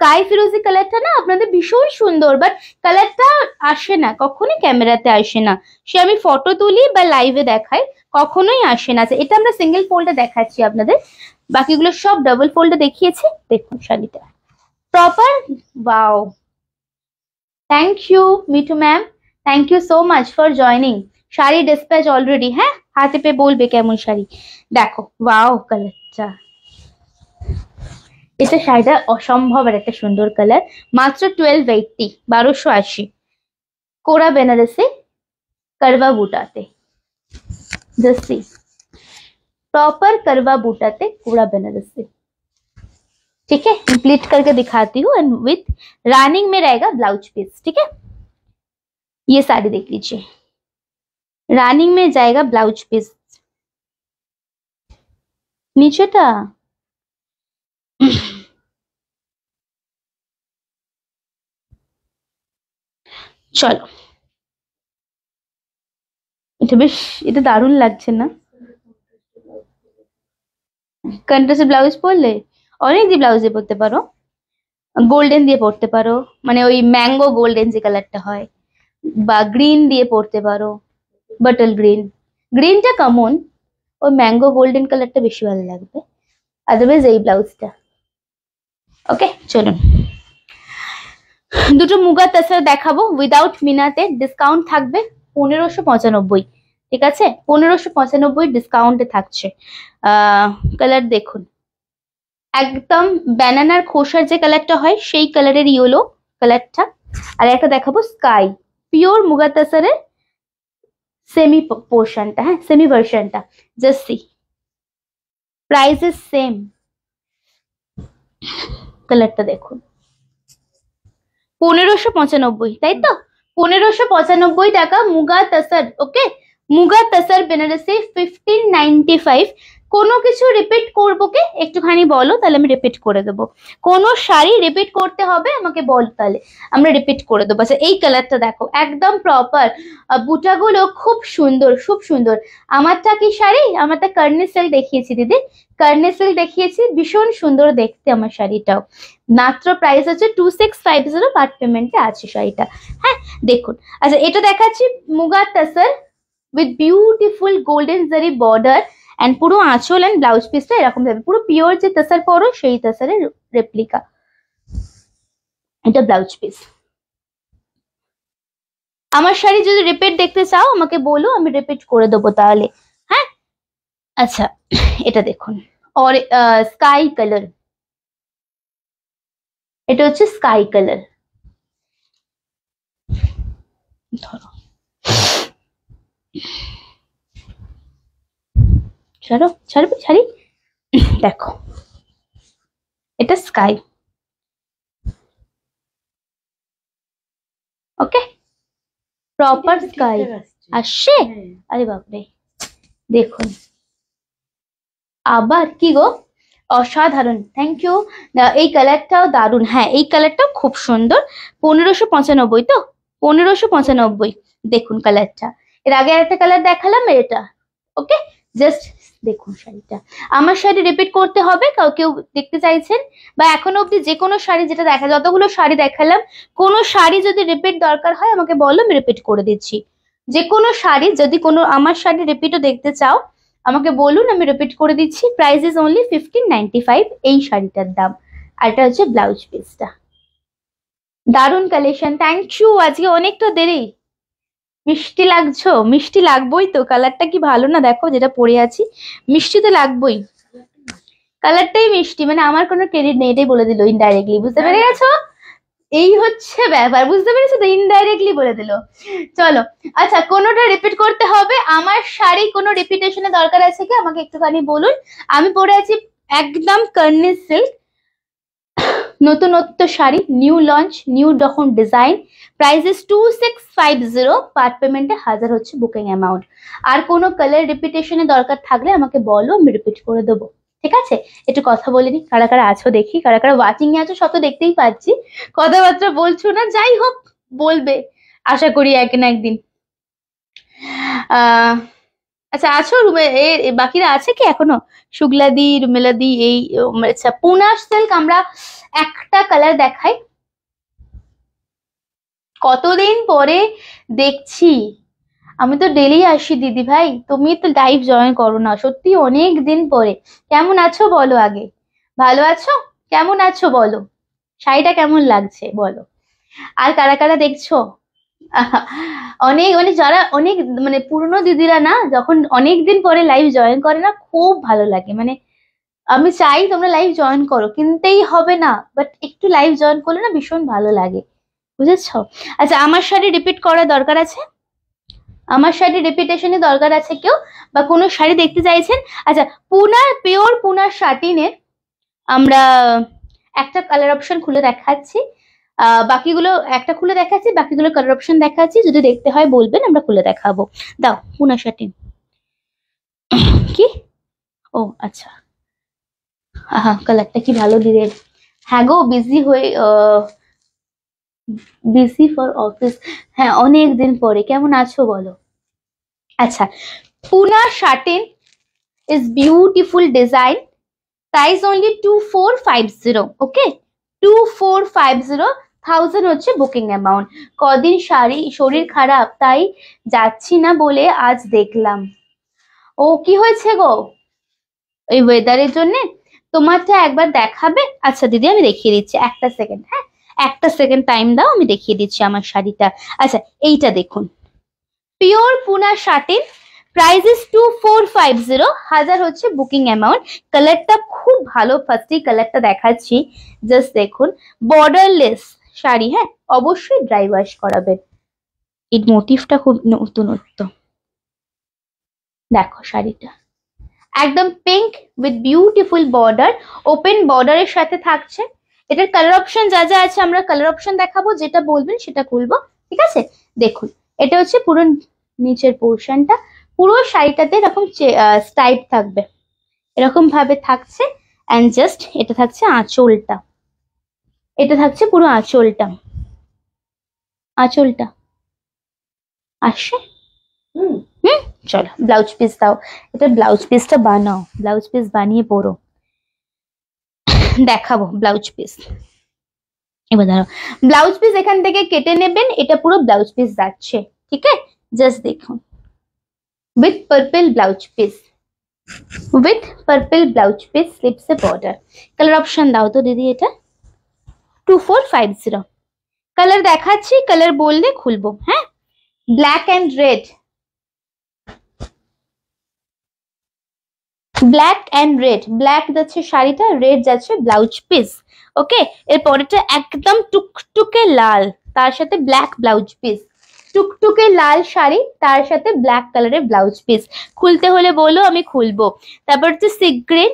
স্কাই ফিরোজি কালারটা না আপনাদের ভীষণ সুন্দর, বাট কালারটা আসে না, কখনোই ক্যামেরাতে আসে না। সে আমি ফটো তুলি বা লাইভে দেখাই, কখনোই আসে না। আচ্ছা, এটা আমরা সিঙ্গেল ফোল্ডে দেখাচ্ছি আপনাদের, বাকিগুলো সব ডাবল ফোল্ডে দেখিয়েছি। দেখুন শাড়িটা proper, wow, thank you Mithu ma'am, thank you so much for joining. শাড়ি ডিসপ্যাচ অলরেডি, হ্যাঁ হাতে পেয়ে বলবে কেমন শাড়ি। দেখো ওয়াও কালারটা, এটা শাড়িটা অসম্ভব আর একটা সুন্দর কালার। মাত্র 1280, 1280, কোরা বেনারসি करवा बूटाते, जस्सी प्रॉपर करवा बूटाते कोरा बनारसी। ठीक है, प्लीट करके दिखाती हूँ, एंड विथ रनिंग में रहेगा ब्लाउज पीस। ठीक है, ये साड़ी देख लीजिए, रनिंग में जाएगा ब्लाउज पीस। नीचेटा চলো, এটা বেশ, এটা দারুণ লাগছে না? কন্ট্রাস্ট ব্লাউজ পরলে অনেক দিয়ে ব্লাউজ দিয়ে পরতে পারো, গোল্ডেন দিয়ে পরতে পারো, মানে ওই ম্যাঙ্গো গোল্ডেন যে কালারটা হয়, বা গ্রিন দিয়ে পরতে পারো, বাটল গ্রিন, গ্রিনটা কমন, ওই ম্যাঙ্গো গোল্ডেন কালারটা বেশি ভালো লাগবে। আদারওয়াইজ এই ব্লাউজটা। ওকে চলুন, দুটো মুগা তাছাড়া দেখাবো উইদাউট মিনাতে, ডিসকাউন্ট থাকবে 1595। ঠিক আছে, 1595 ডিসকাউন্টে থাকছে। কালার দেখুন, একদম ব্যানানার খোসার যে কালারটা হয় সেই কালারের ইয়েলো কালারটা। আর একটা দেখাবো স্কাই, পিওর মুগা তাসারের সেমি পোর্শনটা, হ্যাঁ সেমি ভার্সনটা। Just see, price is same, কালারটা দেখুন 1595, তাই তো? 1595 টাকা মুগা তাসার। ওকে, মুগা তাসার বেনারসি 1595। কোনো কিছু রিপিট করবো কে একটুখানি বলো, তাহলে আমি রিপিট করে দেবো। কোনো শাড়ি রিপিট করতে হবে আমাকে বল, তাহলে আমরা রিপিট করে দেবো। আচ্ছা, এই কালারটা দেখো, একদম প্রপার, বুটাগুলো খুব সুন্দর, খুব সুন্দর। আমারটা কি শাড়ি? আমারটা কর্নি সিল্ক দেখিয়েছি দিদি, কর্নি সিল্ক দেখিয়েছি, ভীষণ সুন্দর দেখতে আমার শাড়িটাও। মাত্র প্রাইস হচ্ছে 2650, পার্ট পেমেন্টে আছে শাড়িটা। হ্যাঁ দেখুন, আচ্ছা এটা দেখাচ্ছি muga তাসার with beautiful golden zari border, and পুরো আঁচল এন্ড ব্লাউজ পিসটা এরকম যাবে, পুরো পিওর যে তাসার পরো সেই তাসারের রেপ্লিকা। এটা ব্লাউজ পিস। আমার শাড়ি যদি রিপিট দেখতে চাও আমাকে বলো, আমি রিপিট করে দেবো তাহলে। হ্যাঁ আচ্ছা, এটা দেখুন, और স্কাই কালার, এটা হচ্ছে স্কাই কালার। ধরো, ছাড়ো, ছাড়বে ছাড়ি, দেখো এটা স্কাই। ওকে, প্রপার স্কাই আসছে। আরে বাপরে, দেখুন আবার কি গো, অসাধারণ, থ্যাংক ইউ। এই কালারটাও দারুণ, হ্যাঁ এই কালারটাও খুব সুন্দর। 1595 তো, 1595। দেখুন কালারটা, এর আগে একটা কালার দেখালাম, এটা। ওকে, জাস্ট দেখুন শাড়িটা। আমার শাড়ি রিপিট করতে হবে, কেউ দেখতে চাইছেন, বা এখনো অব্দি যে কোনো শাড়ি যেটা দেখা, যতগুলো শাড়ি দেখালাম, কোনো শাড়ি যদি রিপিট দরকার হয় আমাকে বলো, আমি রিপিট করে দিচ্ছি। যে কোনো শাড়ি, যদি কোনো আমার শাড়ি রিপিটও দেখতে চাও আমাকে বলুন, আমি রিপিট করে দিচ্ছি। প্রাইস ইজ অনলি 1595 এই শাড়িটার দাম। আর এটা হচ্ছে ব্লাউজ পিসটা। দারুণ কালেকশন, থ্যাংক ইউ। আজকে অনেকটা দেরি, মিষ্টি লাগছো? মিষ্টি লাগবোই তো, কালারটা কি ভালো না? দেখো যেটা পরে আছি, মিষ্টি তো লাগবোই, কালারটাই মিষ্টি, মানে আমার কোনো ক্রেডিট নেই, এটাই বলে দিল ইনডাইরেক্টলি, বুঝতে পেরে গেছো? এই হচ্ছে ব্যাপার, বুঝতে পেরেছো তো, ইনডাইরেক্টলি বলে দিল। চলো, আচ্ছা কোনোটা রিপিট করতে হবে। আমার শাড়ি কোনো রিপিটেশনের দরকার আছে কি আমাকে একটুখানি বলুন। আমি পরে আছি একদম কর্নি সিল্ক, নতুনত্ব শাড়ি, নিউ লঞ্চ, নিউ রকম ডিজাইন। প্রাইস ইজ 2650, পার্ট পেমেন্টে 1000 হচ্ছে বুকিং অ্যামাউন্ট। আর কোনো কালার রিপিটেশনের দরকার থাকলে আমাকে বলো, আমি রিপিট করে দেবো। ঠিক আছে, একটু কথা বলে নি, কারা কারা আছো দেখি, কারা কারা ওয়াচিং এ আছো, সব তো দেখতেই পাচ্ছি, কথাবার্তা বলছো না, যাই হোক বলবে আশা করি এক না একদিন। আচ্ছা আছো রুমে, বাকিরা আছে কি এখনো? শুক্লাদি, রুমেলাদি, এই আচ্ছা পুনার সিল্ক আমরা একটা কালার দেখাই। কতদিন পরে দেখছি, আমি তো ডেলি আসি দিদি ভাই, তুমি তো লাইভ জয়েন করো না, সত্যি অনেক দিন পরে। কেমন আছো বলো আগে, ভালো আছো? কেমন আছো বলো, শাড়িটা কেমন লাগছে বলো। আর কারা কারা দেখছো? অনেক মানে যারা অনেক মানে পুরনো দিদিরা না, যখন অনেক দিন পরে লাইভ জয়েন করে না, খুব ভালো লাগে। মানে আমি চাই তোমরা লাইভ জয়েন করো, কিনতেই হবে না, বাট একটু লাইভ জয়েন করলে না ভীষণ ভালো লাগে, বুঝেছো? আচ্ছা আমার শাড়ি রিপিট করার দরকার আছে? আমার শাড়ি রিপিটেশনের দরকার আছে কেউ, বা কোনো শাড়ি দেখতে চাইছেন? আচ্ছা পুনার পিওর পুনার শাটিনের আমরা একটা কালার অপশন খুলে দেখাচ্ছি, বাকিগুলো একটা খুলে দেখাচ্ছি, বাকিগুলো কালার অপশন দেখাচ্ছি, যদি দেখতে হয় বলবেন, আমরা খুলে দেখাবো। দাও পুনা শাটিন। কি? ও আচ্ছা, আহা কালারটা কি ভালো দিলে। হ্যাঁ গো বিজি হয়ে, বিজি ফর অফিস, হ্যাঁ অনেক দিন পরে। কেমন আছো বলো। আচ্ছা পুনা satin is beautiful design, price only 2450, okay 2450, 1000 হচ্ছে বুকিং অ্যামাউন্ট। কদিন শরীর খারাপ তাই যাচ্ছি না বলে আজ দেখলাম। ও কি হয়েছে গো? এই ওয়েদারের জন্য? তোমারটা একবার দেখাবে? আচ্ছা দিদি আমি দেখিয়ে দিচ্ছি, একটা সেকেন্ড, হ্যাঁ একটা সেকেন্ড টাইম দাও, আমি দেখিয়ে দিচ্ছি আমার শাড়িটা। আচ্ছা এইটা দেখুন, pure Poona satin, price is 2450, 1000 হচ্ছে বুকিং অ্যামাউন্ট। কালারটা খুব ভালো, ফার্স্টেই কালারটা দেখাচ্ছি, জাস্ট দেখুন, বর্ডারলেস শাড়ি, হ্যাঁ অবশ্যই ড্রাই ওয়াশ করাবেন। এই মোটিভটা খুব নতুনত্ব, দেখো শাড়িটা একদম pink with beautiful border, open বর্ডারের সাথে থাকছে। এটার কালার অপশন যা যা আছে আমরা কালার অপশন দেখাবো, যেটা বলবেন সেটা খুলবো, ঠিক আছে? দেখুন এটা হচ্ছে পুরো নিচের পোর্শনটা, পুরো শাড়িটাতে এরকম স্টাইপ থাকবে, এরকম ভাবে থাকছে। অ্যান্ড জাস্ট এটা থাকছে আঁচলটা, এটা থাকছে পুরো আঁচলটা, আঁচলটা আসছে। হুম, চলো ব্লাউজ পিস দাও, এটা ব্লাউজ পিসটা বানাও, ব্লাউজ পিস বানিয়ে পরো, দেখাবো ব্লাউজ পিস। এবার ধরো ব্লাউজ পিস এখান থেকে কেটে নেবেন, এটা পুরো ব্লাউজ পিস যাচ্ছে, ঠিক আছে? জাস্ট দেখুন, with purple blouse piece, with purple blouse piece, slips a border. Colour option দাও তো দিদি, এটা 2450 কালার দেখাচ্ছি, কালার বললে খুলবো, হ্যাঁ। Black and red, black and red, black যাচ্ছে শাড়িটা, রেড যাচ্ছে ব্লাউজ পিস, ওকে। এর পরেরটা একদম টুকটুকে লাল, তার সাথে ব্ল্যাক ব্লাউজ পিস, টুকটুকে লাল শাড়ি তার সাথে ব্ল্যাক কালারের ব্লাউজ পিস। খুলতে হলে বলো, আমি খুলবো। তারপর হচ্ছে সি গ্রিন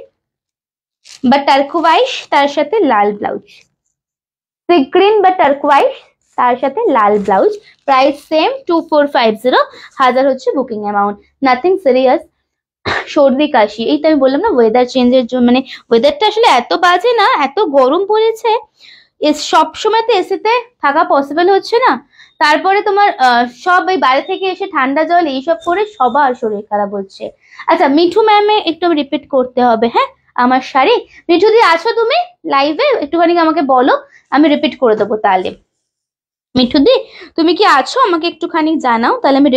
বা টার্কোয়াইশ, তার সাথে লাল ব্লাউজ, সি গ্রিন বা টার্কোয়াইশ তার সাথে লাল ব্লাউজ, প্রাইস সেম 2450, 1000 হচ্ছে বুকিং অ্যামাউন্ট। নাথিং সিরিয়াস, সর্দি কাশি, এই তো আমি বললাম না ওয়েদার চেঞ্জের জন্য, মানে ওয়েদারটা আসলে এত বাজে না, এত গরম পড়েছে, সব সময় তো এসিতে থাকা পসিবল হচ্ছে না, তারপরে তোমার সব এই বাইরে থেকে এসে ঠান্ডা জল এইসব করে সবার শরীর খারাপ হচ্ছে। আচ্ছা মিঠু ম্যামে একটু রিপিট করতে হবে, হ্যাঁ আমার শাড়ি। মিঠু দি আছো তুমি লাইভে? একটুখানি আমাকে বলো, আমি রিপিট করে দেবো তাহলে। মিঠু দি তুমি কি আছো? আমাকে একটুখানি জানাও, তাহলে আমি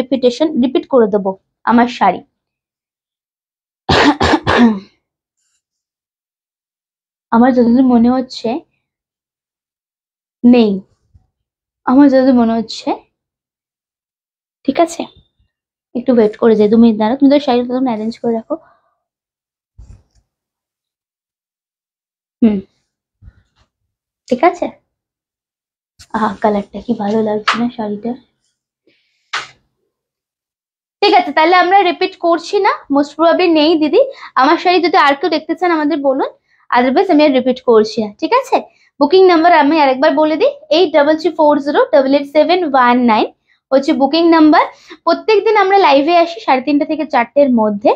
রিপিট করে দেবো আমার শাড়ি। আমার যতদূর মনে হচ্ছে নেই, আমার যতদূর মনে হচ্ছে, ঠিক আছে একটু ওয়েট করে যাই, 2 মিনিট দাঁড়াও, তুমি তো শাড়িটা তখন অ্যারেঞ্জ করে রাখো। হুম, ঠিক আছে। আহা কালারটা কি ভালো লাগছে না শাড়িটা। ঠিক আছে তাহলে আমরা রিপিট করছি না, মোস্ট প্রবাবলি নেই দিদি আমার শাড়ি, যদি আর কেউ দেখতে চান আমাদের বলুন, আদারওয়াইজ আমি আর রিপিট করছি না, ঠিক আছে? বুকিং নাম্বার আমি আরেকবার বলে দিই, 8340888719 হচ্ছে বুকিং নাম্বার। প্রত্যেকদিন আমরা লাইভে আসি 3:30 থেকে 4টের মধ্যে,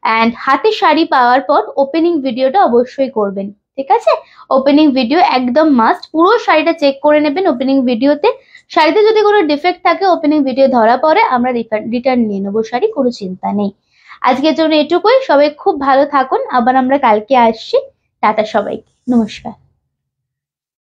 অ্যান্ড হাতে শাড়ি পাওয়ার পর ওপেনিং ভিডিওটা অবশ্যই করবেন, ঠিক আছে? ওপেনিং ভিডিও একদম মাস্ট, পুরো শাড়িটা চেক করে নেবেন ওপেনিং ভিডিওতে। শাড়িতে যদি কোনো ডিফেক্ট থাকে ওপেনিং ভিডিও ধরা পড়ে আমরা রিটার্ন নিয়ে নেবো শাড়ি, কোনো চিন্তা নেই। আজকের জন্য এটুকুই। সবাই খুব ভালো থাকুন, আবার আমরা কালকে আসছি। টাটা সবাইকে, নমস্কার।